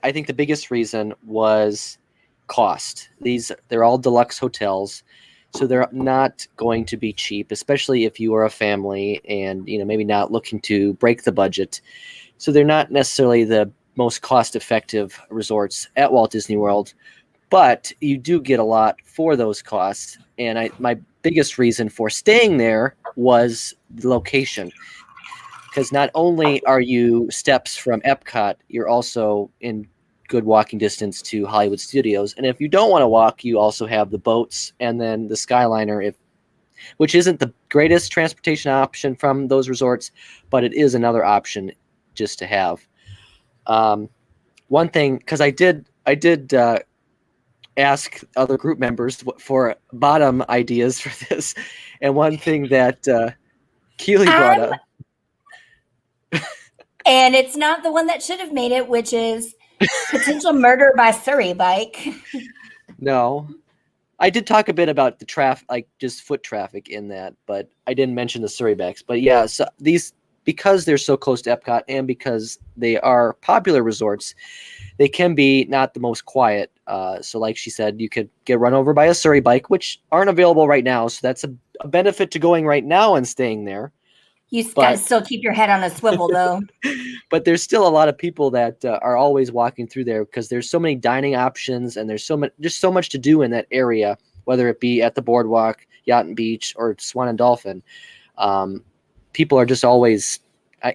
I think the biggest reason was cost. They're all deluxe hotels, so they're not going to be cheap, especially if you are a family and maybe not looking to break the budget. So they're not necessarily the most cost-effective resorts at Walt Disney World, but you do get a lot for those costs. And my biggest reason for staying there was the location, because not only are you steps from Epcot, you're also in good walking distance to Hollywood Studios. And if you don't want to walk, you also have the boats and then the Skyliner, which isn't the greatest transportation option from those resorts, but it is another option just to have. One thing, because I did ask other group members for bottom ideas for this, and one thing that Keely brought up. And it's not the one that should have made it, which is potential murder by Surrey bike. No, I did talk a bit about the traffic, like just foot traffic in that, but I didn't mention the Surrey bikes. But yeah, so because they're so close to Epcot and because they are popular resorts, they can be not the most quiet. So like she said, you could get run over by a Surrey bike, which aren't available right now. So that's a benefit to going right now and staying there. You got to still keep your head on a swivel, though. But there's still a lot of people that are always walking through there because there's so many dining options and there's just so much to do in that area, whether it be at the boardwalk, Yacht and Beach, or Swan and Dolphin. People are just always,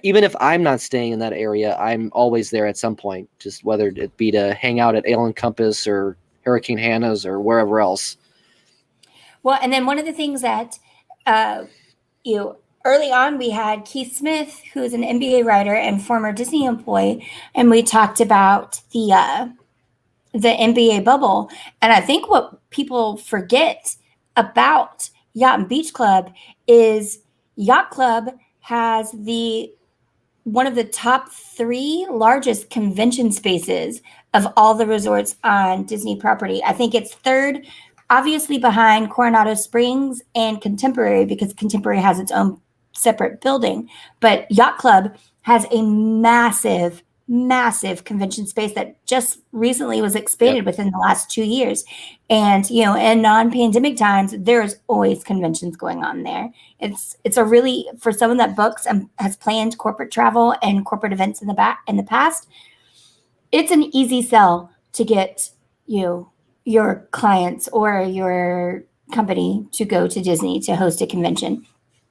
even if I'm not staying in that area, I'm always there at some point, just whether it be to hang out at Ale and Compass or Hurricane Hannah's or wherever else. Well, and then one of the things that early on, we had Keith Smith, who is an NBA writer and former Disney employee, and we talked about the NBA bubble. And I think what people forget about Yacht and Beach Club is Yacht Club has one of the top 3 largest convention spaces of all the resorts on Disney property. I think it's third, obviously behind Coronado Springs and Contemporary, because Contemporary has its own separate building. But Yacht Club has a massive convention space that just recently was expanded within the last 2 years. And, in non-pandemic times, there's always conventions going on there. It's a really, for someone that books and has planned corporate travel and corporate events in the past, it's an easy sell to get your clients or your company to go to Disney to host a convention.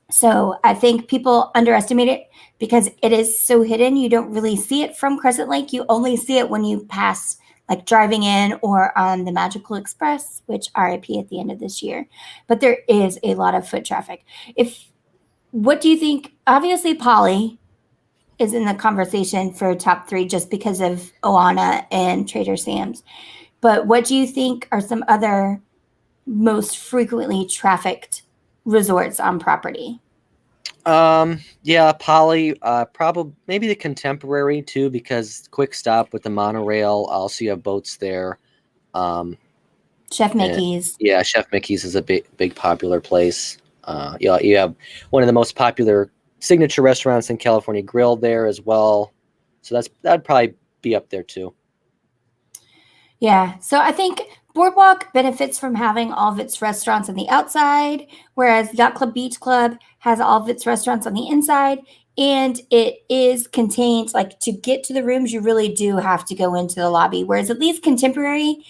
So I think people underestimate it because it is so hidden. You don't really see it from Crescent Lake. You only see it when you pass, like driving in or on the Magical Express, which RIP at the end of this year. But there is a lot of foot traffic. What do you think? Obviously, Polly is in the conversation for top 3 just because of Oana and Trader Sam's. But what do you think are some other most frequently trafficked resorts on property? Yeah, Poly, probably maybe the Contemporary too, because quick stop with the monorail. Also, you have boats there. Chef And, Mickey's. yeah, Chef Mickey's is a big popular place. You have one of the most popular signature restaurants in California, Grill there as well. So that'd probably be up there too. Yeah. So I think Boardwalk benefits from having all of its restaurants on the outside, whereas Yacht Club Beach Club has all of its restaurants on the inside. And it is contained, like to get to the rooms, you really do have to go into the lobby. Whereas at least Contemporary,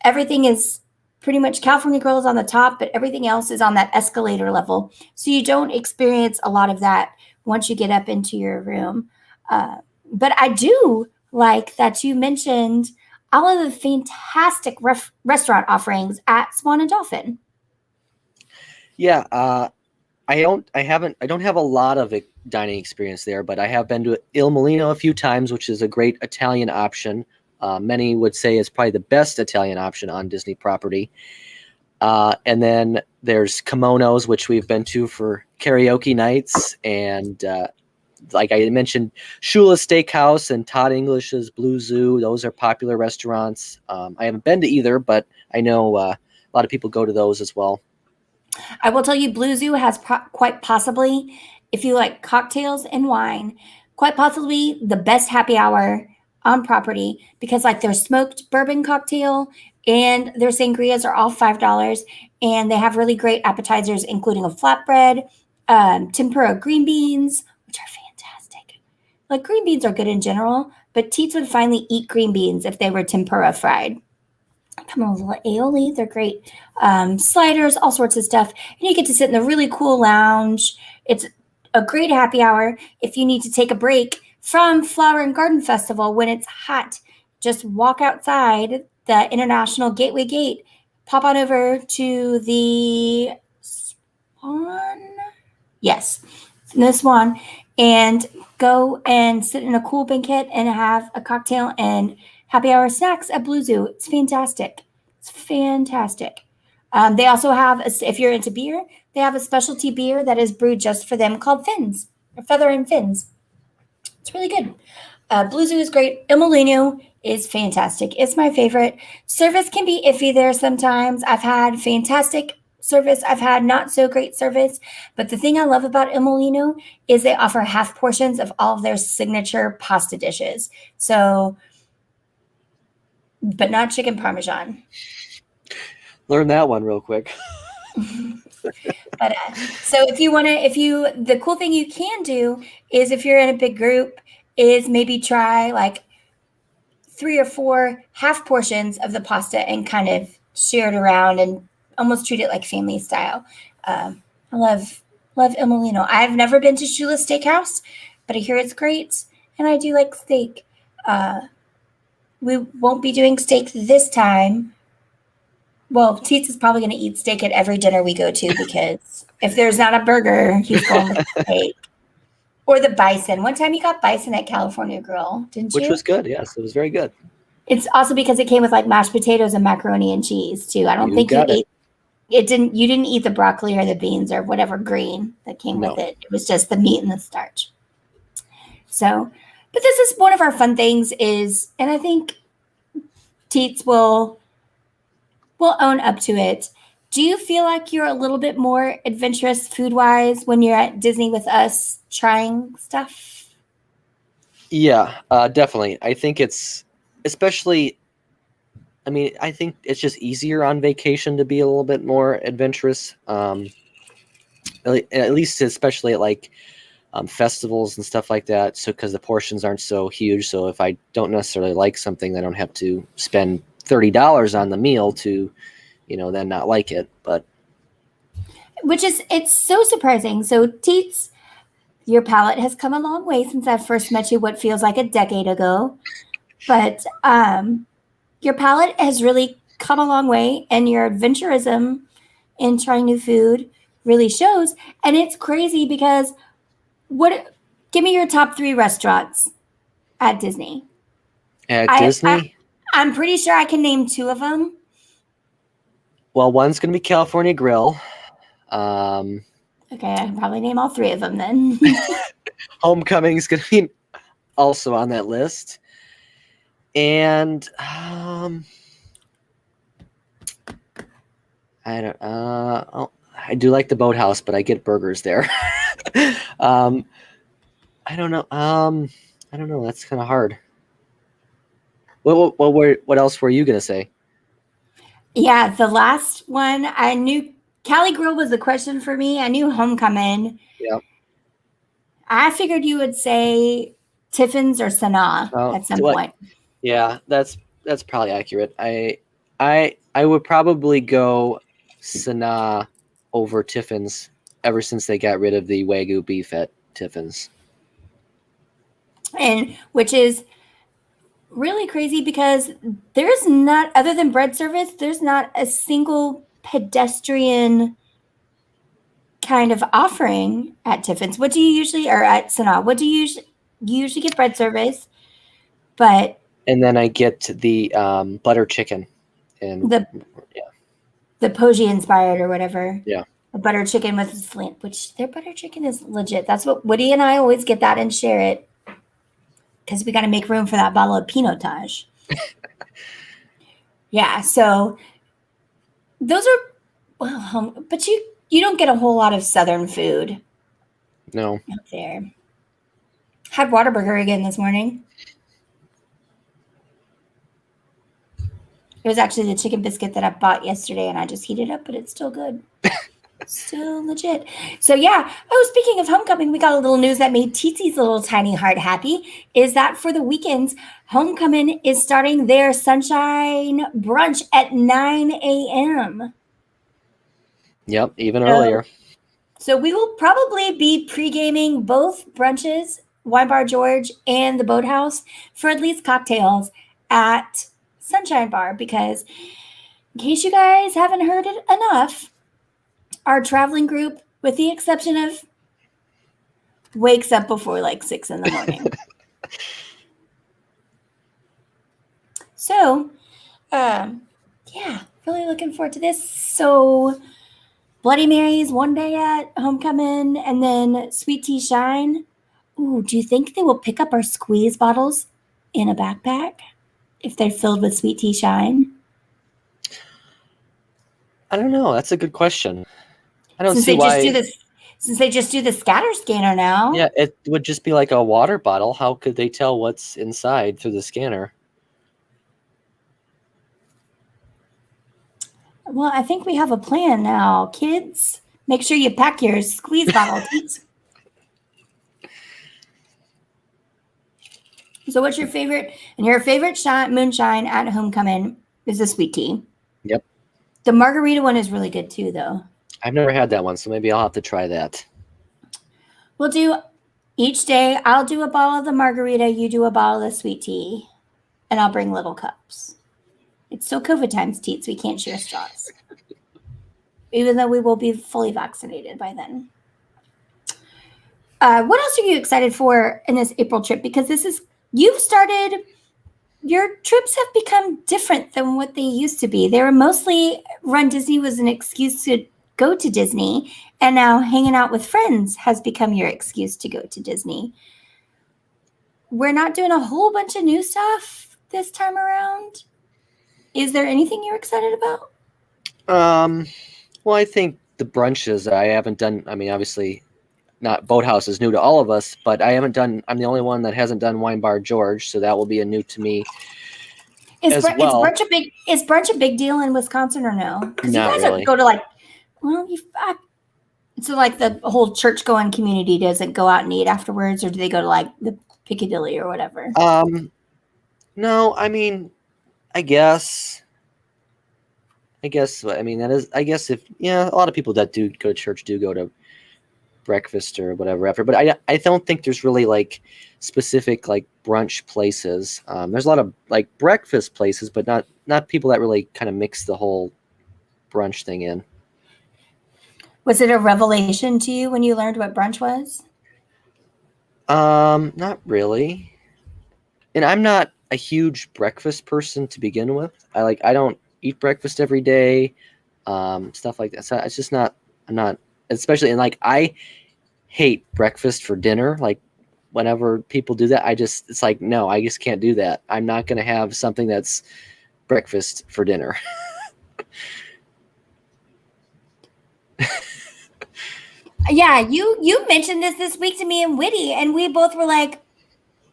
everything is pretty much California Grill is on the top, but everything else is on that escalator level. So you don't experience a lot of that once you get up into your room. But I do like that you mentioned all of the fantastic restaurant offerings at Swan and Dolphin. Yeah, I don't have a lot of dining experience there, but I have been to Il Molino a few times, which is a great Italian option. Many would say it's probably the best Italian option on Disney property. And then there's Kimonos, which we've been to for karaoke nights. And like I mentioned, Shula Steakhouse and Todd English's Blue Zoo. Those are popular restaurants. I haven't been to either, but I know a lot of people go to those as well. I will tell you, Blue Zoo has quite possibly, if you like cocktails and wine, quite possibly the best happy hour on property because, like, their smoked bourbon cocktail and their sangrias are all $5, and they have really great appetizers, including a flatbread, tempura green beans, which are fantastic. Like, green beans are good in general, but Teets would finally eat green beans if they were tempura fried. Come on, little aioli. They're great. Sliders, all sorts of stuff. And you get to sit in the really cool lounge. It's a great happy hour if you need to take a break from Flower and Garden Festival when it's hot. Just walk outside the International Gateway Gate, pop on over to the Swan. Yes, the Swan, and go and sit in a cool banquet and have a cocktail and happy hour snacks at Blue Zoo. It's fantastic. It's fantastic. They also have, if you're into beer, they have a specialty beer that is brewed just for them called Fins, or Feather and Fins. It's really good. Blue Zoo is great. Il Molino is fantastic. It's my favorite. Service can be iffy there sometimes. I've had fantastic service. I've had not so great service. But the thing I love about Il Molino is they offer half portions of all of their signature pasta dishes. So, but not chicken parmesan. Learn that one real quick. But so the cool thing you can do is if you're in a big group is maybe try like 3 or 4 half portions of the pasta and kind of share it around and almost treat it like family style. I love Il Molino. I've never been to Shula Steakhouse, but I hear it's great, and I do like steak. We won't be doing steak this time. Well, Teets is probably going to eat steak at every dinner we go to because if there's not a burger, he's going with steak. Or the bison. One time you got bison at California Grill, didn't you? Which was good. Yes, it was very good. It's also because it came with like mashed potatoes and macaroni and cheese too. I don't You think you got it. ate it. You didn't eat the broccoli or the beans or whatever green that came No. with it. It was just the meat and the starch. So, but this is one of our fun things and I think Teets will own up to it. Do you feel like you're a little bit more adventurous food-wise when you're at Disney with us trying stuff? Yeah, definitely. I think it's especially. I mean, I think it's just easier on vacation to be a little bit more adventurous. At least, especially at like festivals and stuff like that. So because the portions aren't so huge, so if I don't necessarily like something, I don't have to spend $30 on the meal to, then not like it. But it's so surprising. So Teets, your palate has come a long way since I first met you, what feels like a decade ago. But your palate has really come a long way, and your adventurism in trying new food really shows. And it's crazy because give me your top 3 restaurants at Disney. at Disney, I'm pretty sure I can name 2 of them. well, one's going to be California Grill. Okay, I can probably name all 3 of them then. Homecoming is going to be also on that list. And I don't. I do like the Boathouse, but I get burgers there. I don't know. I don't know. That's kind of hard. What else were you gonna say? Yeah, the last one, I knew Cali Grill was the question for me. I knew Homecoming. Yeah. I figured you would say Tiffin's or Sanaa at some point. Yeah, that's probably accurate. I would probably go Sanaa over Tiffin's ever since they got rid of the Wagyu beef at Tiffin's. And which is really crazy because there's not, other than bread service, there's not a single pedestrian kind of offering at Tiffin's. What do you usually, or at Sanaa, what do you usually get bread service? But and then I get the butter chicken and the Poggi inspired or whatever. Yeah. A butter chicken with a slant, which their butter chicken is legit. That's what Woody and I always get that and share it because we got to make room for that bottle of Pinotage. Yeah. So those are, but you don't get a whole lot of Southern food. No. Up there. Had Whataburger again this morning. It was actually the chicken biscuit that I bought yesterday, and I just heated up, but it's still good. Still legit. So, yeah. Oh, speaking of Homecoming, we got a little news that made Titi's little tiny heart happy, is that for the weekends, Homecoming is starting their sunshine brunch at 9 a.m. Yep, even earlier. So we will probably be pre-gaming both brunches, Wine Bar George and the Boathouse, for at least cocktails at Sunshine Bar, because in case you guys haven't heard it enough, our traveling group, with the exception of, wakes up before like 6 in the morning. So, yeah, really looking forward to this. So, Bloody Marys one day at Homecoming, and then Sweet Tea Shine. Ooh, do you think they will pick up our squeeze bottles in a backpack if they're filled with Sweet Tea Shine? I don't know. That's a good question. I don't see why. Since they just do the scatter scanner now. Yeah, it would just be like a water bottle. How could they tell what's inside through the scanner? Well, I think we have a plan now. Kids, make sure you pack your squeeze bottle. So what's your favorite? And your favorite moonshine at Homecoming is the sweet tea. Yep. The margarita one is really good too, though. I've never had that one, so maybe I'll have to try that. We'll do each day. I'll do a bottle of the margarita. You do a bottle of the sweet tea. And I'll bring little cups. It's still COVID times, Teets. We can't share straws. Even though we will be fully vaccinated by then. What else are you excited for in this April trip? Because your trips have become different than what they used to be. They were mostly Run Disney was an excuse to go to Disney. And now hanging out with friends has become your excuse to go to Disney. We're not doing a whole bunch of new stuff this time around. Is there anything you're excited about? Well, I think the brunches I haven't done. I mean, obviously, not Boathouse is new to all of us, but I haven't done. I'm the only one that hasn't done Wine Bar George, so that will be a new to me. Is brunch a big deal in Wisconsin or no? Because you guys really. go to So, like, the whole church-going community doesn't go out and eat afterwards, or do they go to, like, the Piccadilly or whatever? No, I mean, I guess. I mean, that is. I guess if a lot of people that do go to church do go to breakfast or whatever after. But I don't think there's really like specific like brunch places. There's a lot of like breakfast places, but not people that really kind of mix the whole brunch thing in. Was it a revelation to you when you learned what brunch was? Not really. And I'm not a huge breakfast person to begin with. I don't eat breakfast every day, stuff like that. So it's just not. I'm not, especially, and like I hate breakfast for dinner. Like whenever people do that, it's like no, I just can't do that. I'm not gonna have something that's breakfast for dinner. Yeah, you mentioned this week to me and Witty, and we both were like,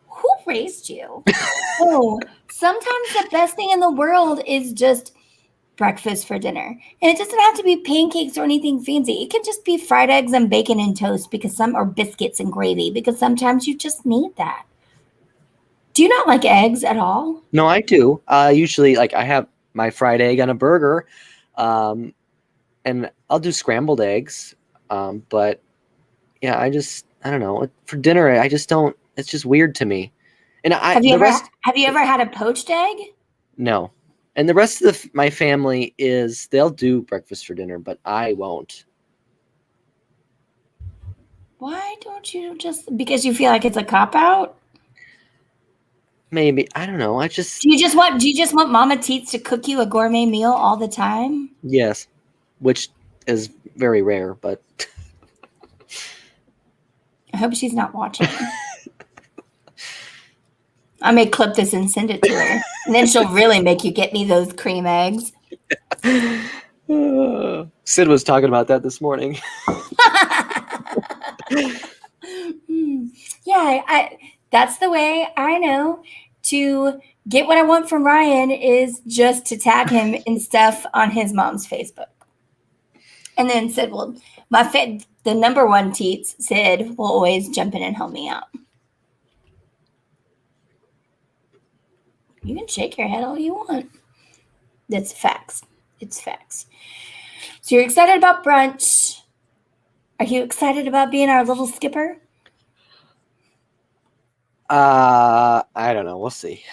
"Who raised you?" Oh, sometimes the best thing in the world is just breakfast for dinner, and it doesn't have to be pancakes or anything fancy. It can just be fried eggs and bacon and toast or biscuits and gravy, because sometimes you just need that. Do you not like eggs at all? No, I do. Usually, like I have my fried egg on a burger, and I'll do scrambled eggs. But yeah, I don't know. For dinner, I just don't. It's just weird to me. And Have you ever had a poached egg? No. And the rest of my family they'll do breakfast for dinner, but I won't. Why don't you because you feel like it's a cop out? Maybe, I don't know. Do you just want Mama Teets to cook you a gourmet meal all the time? Yes, which is very rare, but I hope she's not watching. I may clip this and send it to her, and then she'll really make you get me those cream eggs. Sid was talking about that this morning. Yeah, that's the way I know to get what I want from Ryan is just to tag him in stuff on his mom's Facebook. And then Sid will, the number one teats, Sid will always jump in and help me out. You can shake your head all you want. That's facts. It's facts. So you're excited about brunch. Are you excited about being our little skipper? I don't know. We'll see.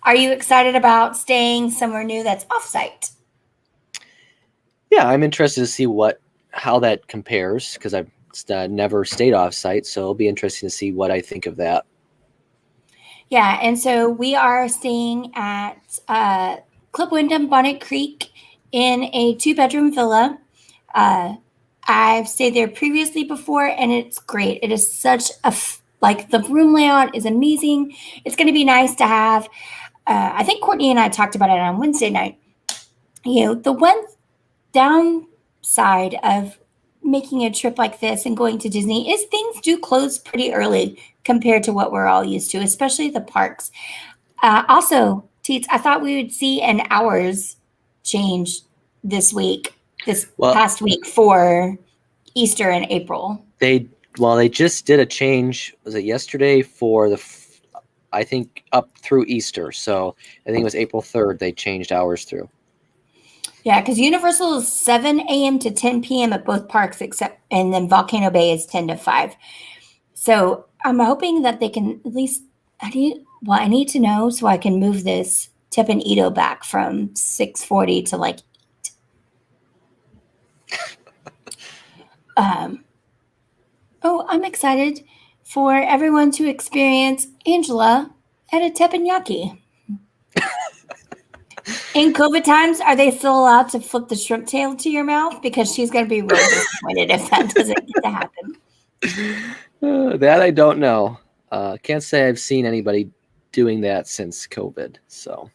Are you excited about staying somewhere new that's off-site? Yeah, I'm interested to see how that compares because I've never stayed off-site, so it'll be interesting to see what I think of that. Yeah, and so we are staying at Club Wyndham Bonnet Creek in a 2-bedroom villa. I've stayed there previously before, and it's great. It is such the room layout is amazing. It's going to be nice to have. I think Courtney and I talked about it on Wednesday night. The one downside of making a trip like this and going to Disney is things do close pretty early compared to what we're all used to, especially the parks. Also, Teets, I thought we would see an hours change this past week for Easter in April. They just did a change. Was it yesterday for I think up through Easter. So I think it was April 3rd they changed hours through. Yeah, because Universal is 7 a.m. to 10 p.m. at both parks, and then Volcano Bay is 10 to 5. So I'm hoping that they can at least. I need to know so I can move this Tip and Ito back from 6:40 to like 8. I'm excited for everyone to experience Angela at a teppanyaki. In COVID times, are they still allowed to flip the shrimp tail to your mouth? Because she's going to be really disappointed if that doesn't get to happen. That I don't know. Can't say I've seen anybody doing that since COVID. So,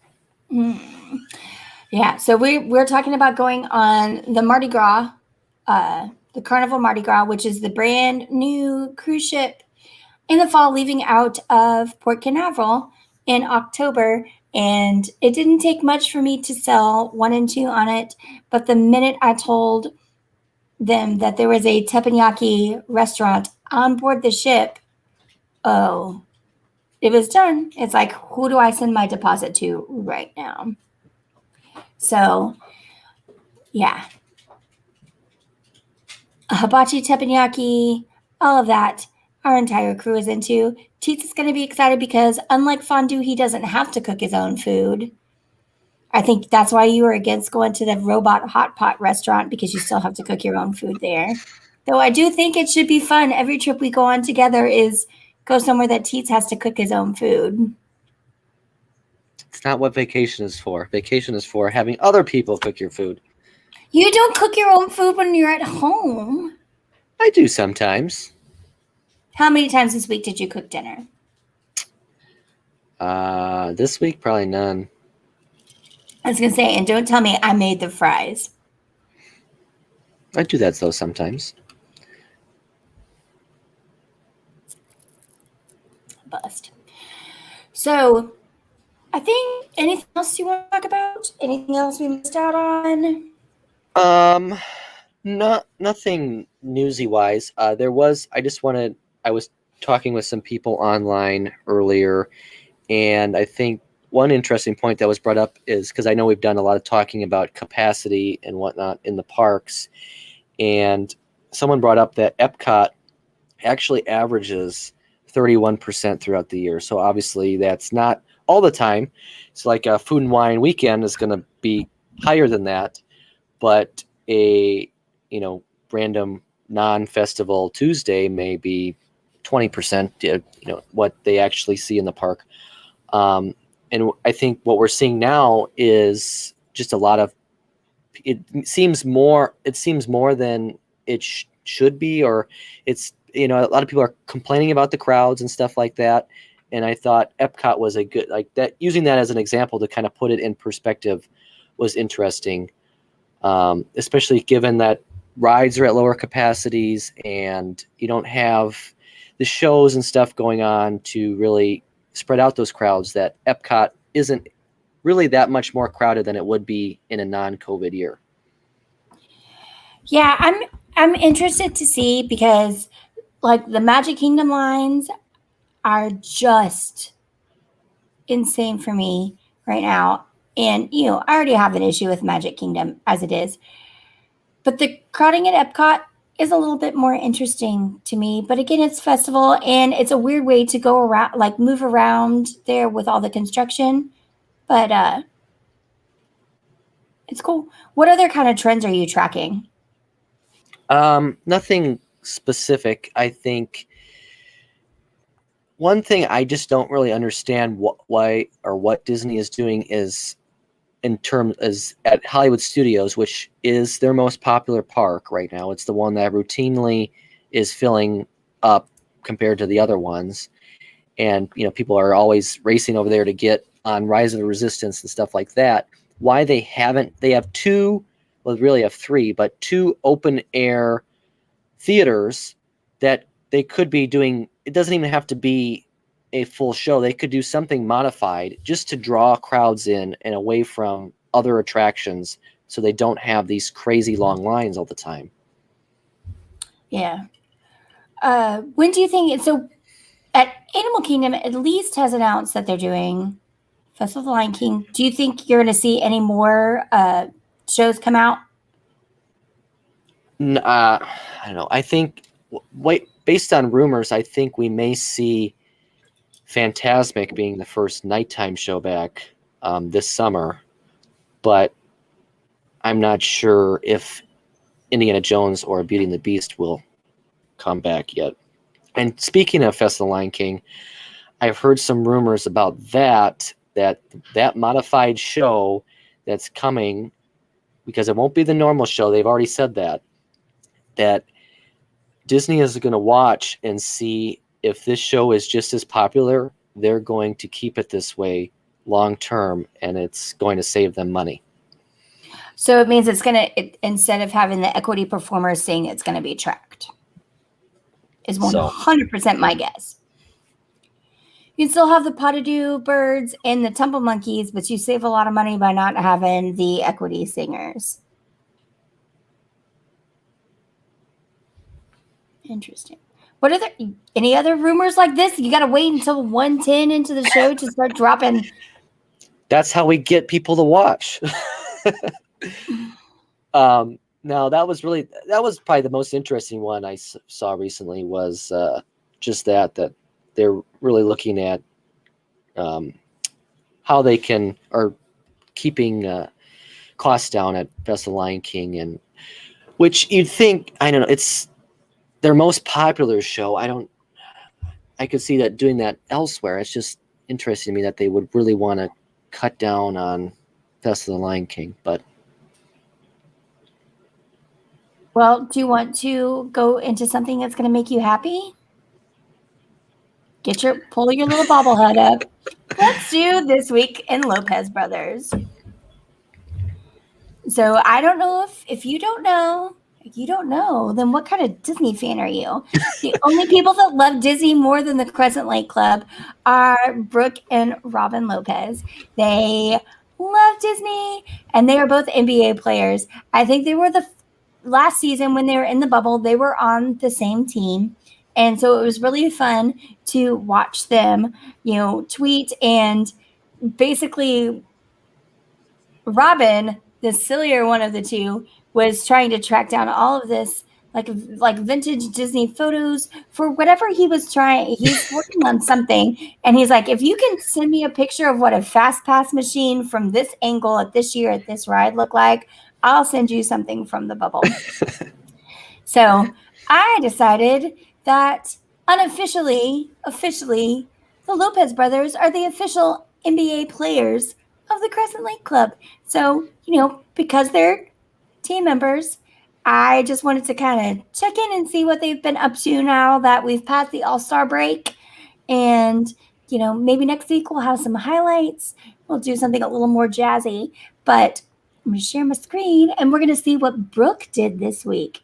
yeah. So we're talking about going on the Mardi Gras, the Carnival Mardi Gras, which is the brand new cruise ship in the fall, leaving out of Port Canaveral in October. And it didn't take much for me to sell 1 and 2 on it. But the minute I told them that there was a teppanyaki restaurant on board the ship, oh, it was done. It's like, who do I send my deposit to right now? So, yeah. Hibachi teppanyaki, all of that, our entire crew is into. Teets is going to be excited because, unlike fondue, he doesn't have to cook his own food. I think that's why you were against going to the robot hot pot restaurant, because you still have to cook your own food there. Though I do think it should be fun. Every trip we go on together is go somewhere that Teets has to cook his own food. It's not what vacation is for. Vacation is for having other people cook your food. You don't cook your own food when you're at home. I do sometimes. How many times this week did you cook dinner? This week, probably none. I was going to say, and don't tell me I made the fries. I do that, though, sometimes. Bust. So, I think anything else you want to talk about? Anything else we missed out on? Nothing newsy wise. I was talking with some people online earlier, and I think one interesting point that was brought up is, because I know we've done a lot of talking about capacity and whatnot in the parks, and someone brought up that Epcot actually averages 31% throughout the year. So obviously that's not all the time. It's like a Food and Wine weekend is going to be higher than that, but a random non-festival Tuesday may be 20%. What they actually see in the park. And I think what we're seeing now is just a lot of. It seems more than it should be, or it's a lot of people are complaining about the crowds and stuff like that. And I thought Epcot was a good, like that, using that as an example to kind of put it in perspective was interesting, especially given that rides are at lower capacities and you don't have the shows and stuff going on to really spread out those crowds. That Epcot isn't really that much more crowded than it would be in a non-COVID year. Yeah, I'm interested to see, because like the Magic Kingdom lines are just insane for me right now. And I already have an issue with Magic Kingdom as it is. But the crowding at Epcot is a little bit more interesting to me. But again, it's festival, and it's a weird way to go around, like move around there with all the construction. But it's cool. What other kind of trends are you tracking? Nothing specific. I think one thing I just don't really understand why or what Disney is doing is, in terms as at Hollywood Studios, which is their most popular park right now. It's the one that routinely is filling up compared to the other ones. And, people are always racing over there to get on Rise of the Resistance and stuff like that. Why they have two, well, really have three, but two open air theaters that they could be doing. It doesn't even have to be a full show. They could do something modified just to draw crowds in and away from other attractions, so they don't have these crazy long lines all the time. Yeah. When do you think so? At Animal Kingdom, at least has announced that they're doing Festival of the Lion King. Do you think you're going to see any more shows come out? I don't know. I think, based on rumors, I think we may see Fantasmic being the first nighttime show back this summer, but I'm not sure if Indiana Jones or Beauty and the Beast will come back yet. And speaking of Festival of the Lion King, I've heard some rumors about that modified show that's coming, because it won't be the normal show. They've already said that Disney is going to watch and see if this show is just as popular. They're going to keep it this way long term, and it's going to save them money. So it means it's going to, instead of having the equity performers sing, it's going to be tracked. Is 100% my guess. You still have the potted birds and the tumble monkeys, but you save a lot of money by not having the equity singers. Interesting. What are there any other rumors like this? You got to wait until 110 into the show to start dropping. That's how we get people to watch. No, that was probably the most interesting one I saw recently was just that they're really looking at how they are keeping costs down at Best of the Lion King, and which you'd think, I don't know, it's their most popular show. I could see that doing that elsewhere. It's just interesting to me that they would really want to cut down on Best of the Lion King, but. Well, do you want to go into something that's going to make you happy? Pull your little bobblehead up. Let's do This Week in Lopez Brothers. So I don't know if you don't know, then what kind of Disney fan are you? The only people that love Disney more than the Crescent Lake Club are Brooke and Robin Lopez. They love Disney, and they are both NBA players. I think they were the last season when they were in the bubble, they were on the same team. And so it was really fun to watch them, tweet, and basically Robin, the sillier one of the two, was trying to track down all of this like vintage Disney photos for whatever he was trying. He's working on something, and he's like, if you can send me a picture of what a fast pass machine from this angle at this year at this ride look like, I'll send you something from the bubble. So I decided that officially, the Lopez brothers are the official NBA players of the Crescent Lake Club. So, because they're team members, I just wanted to kind of check in and see what they've been up to now that we've passed the All-Star break. And, maybe next week we'll have some highlights. We'll do something a little more jazzy. But I'm going to share my screen, and we're going to see what Brooke did this week.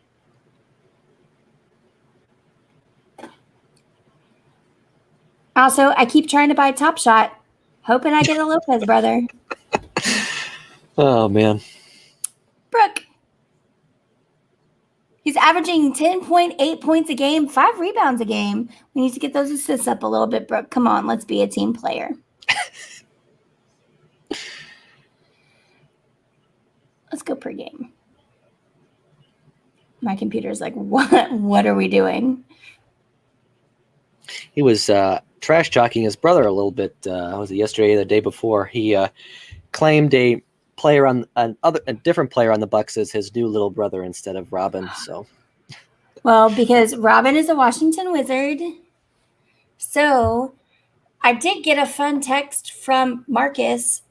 Also, I keep trying to buy Top Shot, hoping I get a Lopez brother. Oh, man. Brooke. He's averaging 10.8 points a game, 5 rebounds a game. We need to get those assists up a little bit, Brooke. Come on, let's be a team player. Let's go per game. My computer's like, what are we doing? He was trash talking his brother a little bit. Was it yesterday or the day before? He claimed a different player on the Bucks as his new little brother instead of Robin. So, well, because Robin is a Washington Wizard. So, I did get a fun text from Marcus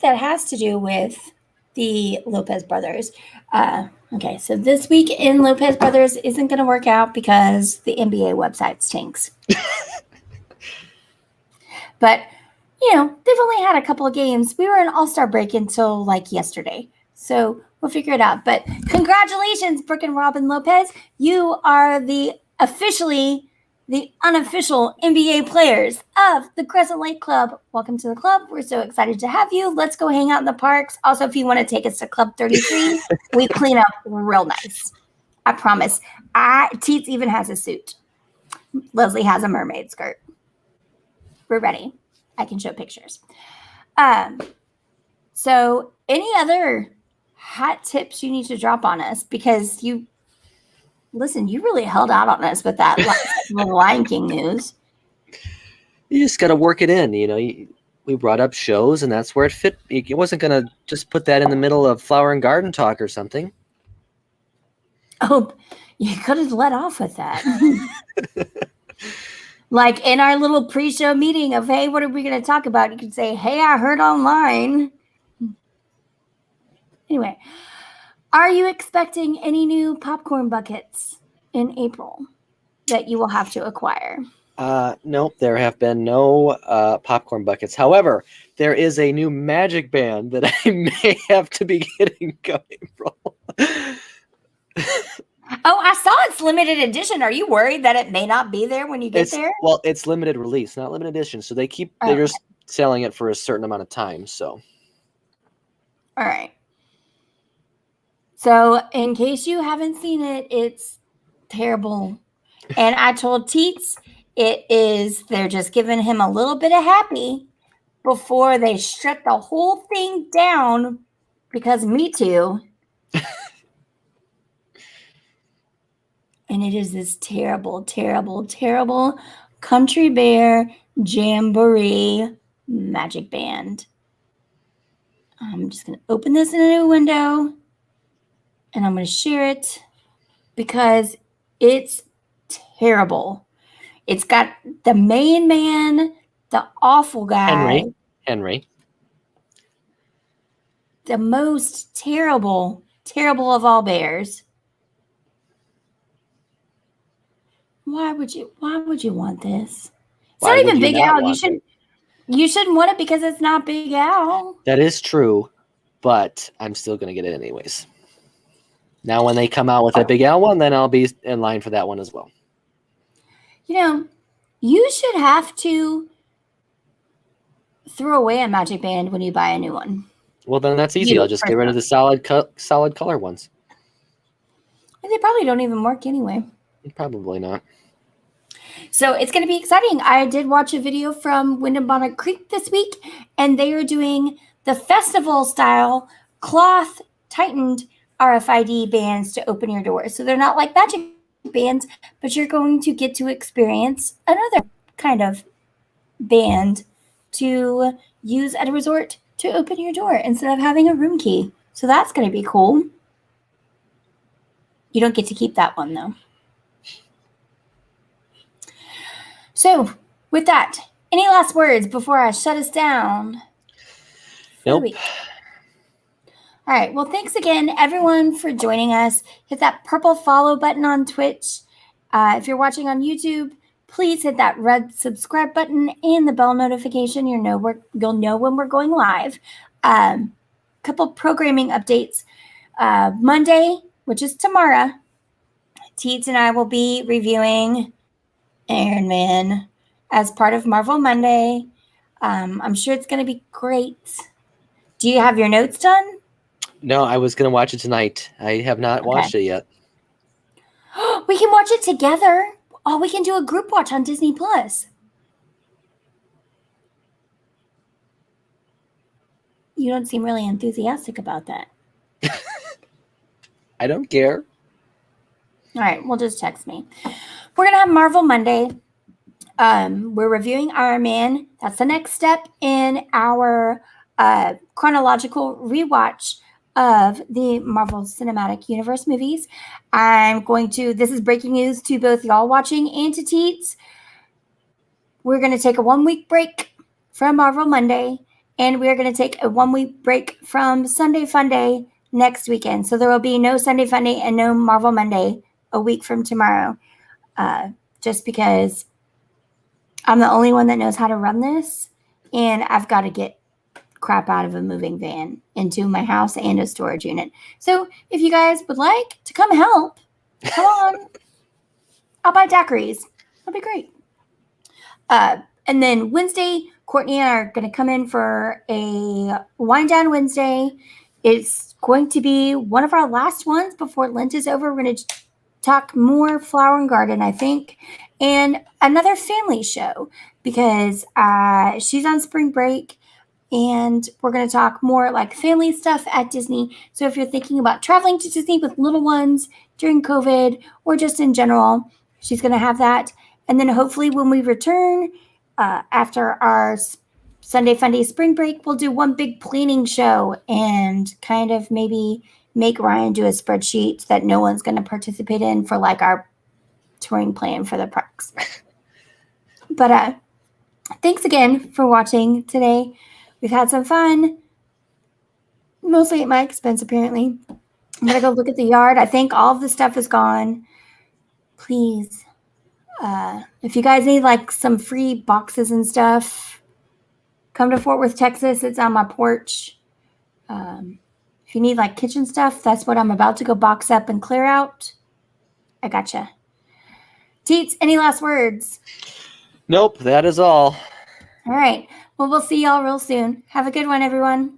that has to do with the Lopez brothers. Okay, so This Week in Lopez Brothers isn't going to work out because the NBA website stinks. But, they've only had a couple of games. We were in All-Star break until yesterday. So we'll figure it out. But congratulations, Brooke and Robin Lopez. You are officially the unofficial NBA players of the Crescent Lake Club. Welcome to the club. We're so excited to have you. Let's go hang out in the parks. Also, if you want to take us to Club 33, we clean up real nice. I promise. Teets even has a suit. Leslie has a mermaid skirt. We're ready. I can show pictures. So any other hot tips you need to drop on us? Because you really held out on us with that Lion King news. You just got to work it in. We brought up shows, and that's where it fit. It wasn't going to just put that in the middle of Flower and Garden Talk or something. Oh, you could have let off with that. Like in our little pre-show meeting of, hey, what are we going to talk about? You could say, hey, I heard online. Anyway, are you expecting any new popcorn buckets in April that you will have to acquire? Nope, there have been no popcorn buckets. However, there is a new magic band that I may have to be getting come April. Oh, I saw it's limited edition. Are you worried that it may not be there when you get there? Well, it's limited release, not limited edition. So they're Oh, just selling it for a certain amount of time. So all right. So, in case you haven't seen it, it's terrible. And I told Teets they're just giving him a little bit of happy before they shut the whole thing down because Me Too. And it is this terrible, terrible, terrible Country Bear Jamboree magic band. I'm just going to open this in a new window and I'm going to share it because it's terrible. It's got the main man, the awful guy, Henry, the most terrible, terrible of all bears. Why would you want this? It's why not even would you Big not Al. want it? You shouldn't want it because it's not Big Al. That is true, but I'm still going to get it anyways. Now, when they come out with a Big Al one, then I'll be in line for that one as well. You know, you should have to throw away a magic band when you buy a new one. Well, then that's easy. I'll just get rid of the solid color ones. And they probably don't even work anyway. Probably not. So it's going to be exciting. I did watch a video from Wyndham Bonnet Creek this week, and they are doing the festival style cloth tightened RFID bands to open your doors. So they're not like magic bands, but you're going to get to experience another kind of band to use at a resort to open your door instead of having a room key. So that's going to be cool. You don't get to keep that one though. So, with that, any last words before I shut us down? Nope. All right. Well, thanks again, everyone, for joining us. Hit that purple follow button on Twitch. If you're watching on YouTube, please hit that red subscribe button and the bell notification. You'll know when we're going live. Couple programming updates. Monday, which is tomorrow, Teets and I will be reviewing Iron Man as part of Marvel Monday. I'm sure it's going to be great. Do you have your notes done? No, I was going to watch it tonight. I have not watched it yet. We can watch it together. Oh, we can do a group watch on Disney Plus. You don't seem really enthusiastic about that. I don't care. All right, well, just text me. We're going to have Marvel Monday. We're reviewing Iron Man. That's the next step in our chronological rewatch of the Marvel Cinematic Universe movies. This is breaking news to both y'all watching and to Teets. We're going to take a 1 week break from Marvel Monday, and we're going to take a 1 week break from Sunday Funday next weekend. So there will be no Sunday Funday and no Marvel Monday a week from tomorrow, just because I'm the only one that knows how to run this, and I've got to get crap out of a moving van into my house and a storage unit. So if you guys would like to come help, come on. I'll buy daiquiris. That'll be great. And then Wednesday, Courtney and I are going to come in for a Wind Down Wednesday. It's going to be one of our last ones before Lent is over. We're going to talk more Flower and Garden, I think, and another family show because she's on spring break, and we're going to talk more like family stuff at Disney. So if you're thinking about traveling to Disney with little ones during COVID or just in general, she's going to have that. And then hopefully when we return after our Sunday Funday spring break, we'll do one big planning show and kind of maybe make Ryan do a spreadsheet that no one's going to participate in for like our touring plan for the parks. But thanks again for watching today. We've had some fun, mostly at my expense, apparently. I'm going to go look at the yard. I think all of the stuff is gone. Please, if you guys need like some free boxes and stuff, come to Fort Worth, Texas. It's on my porch. If you need like kitchen stuff, that's what I'm about to go box up and clear out. I gotcha. Teets, any last words? Nope, that is all. All right. Well, we'll see y'all real soon. Have a good one, everyone.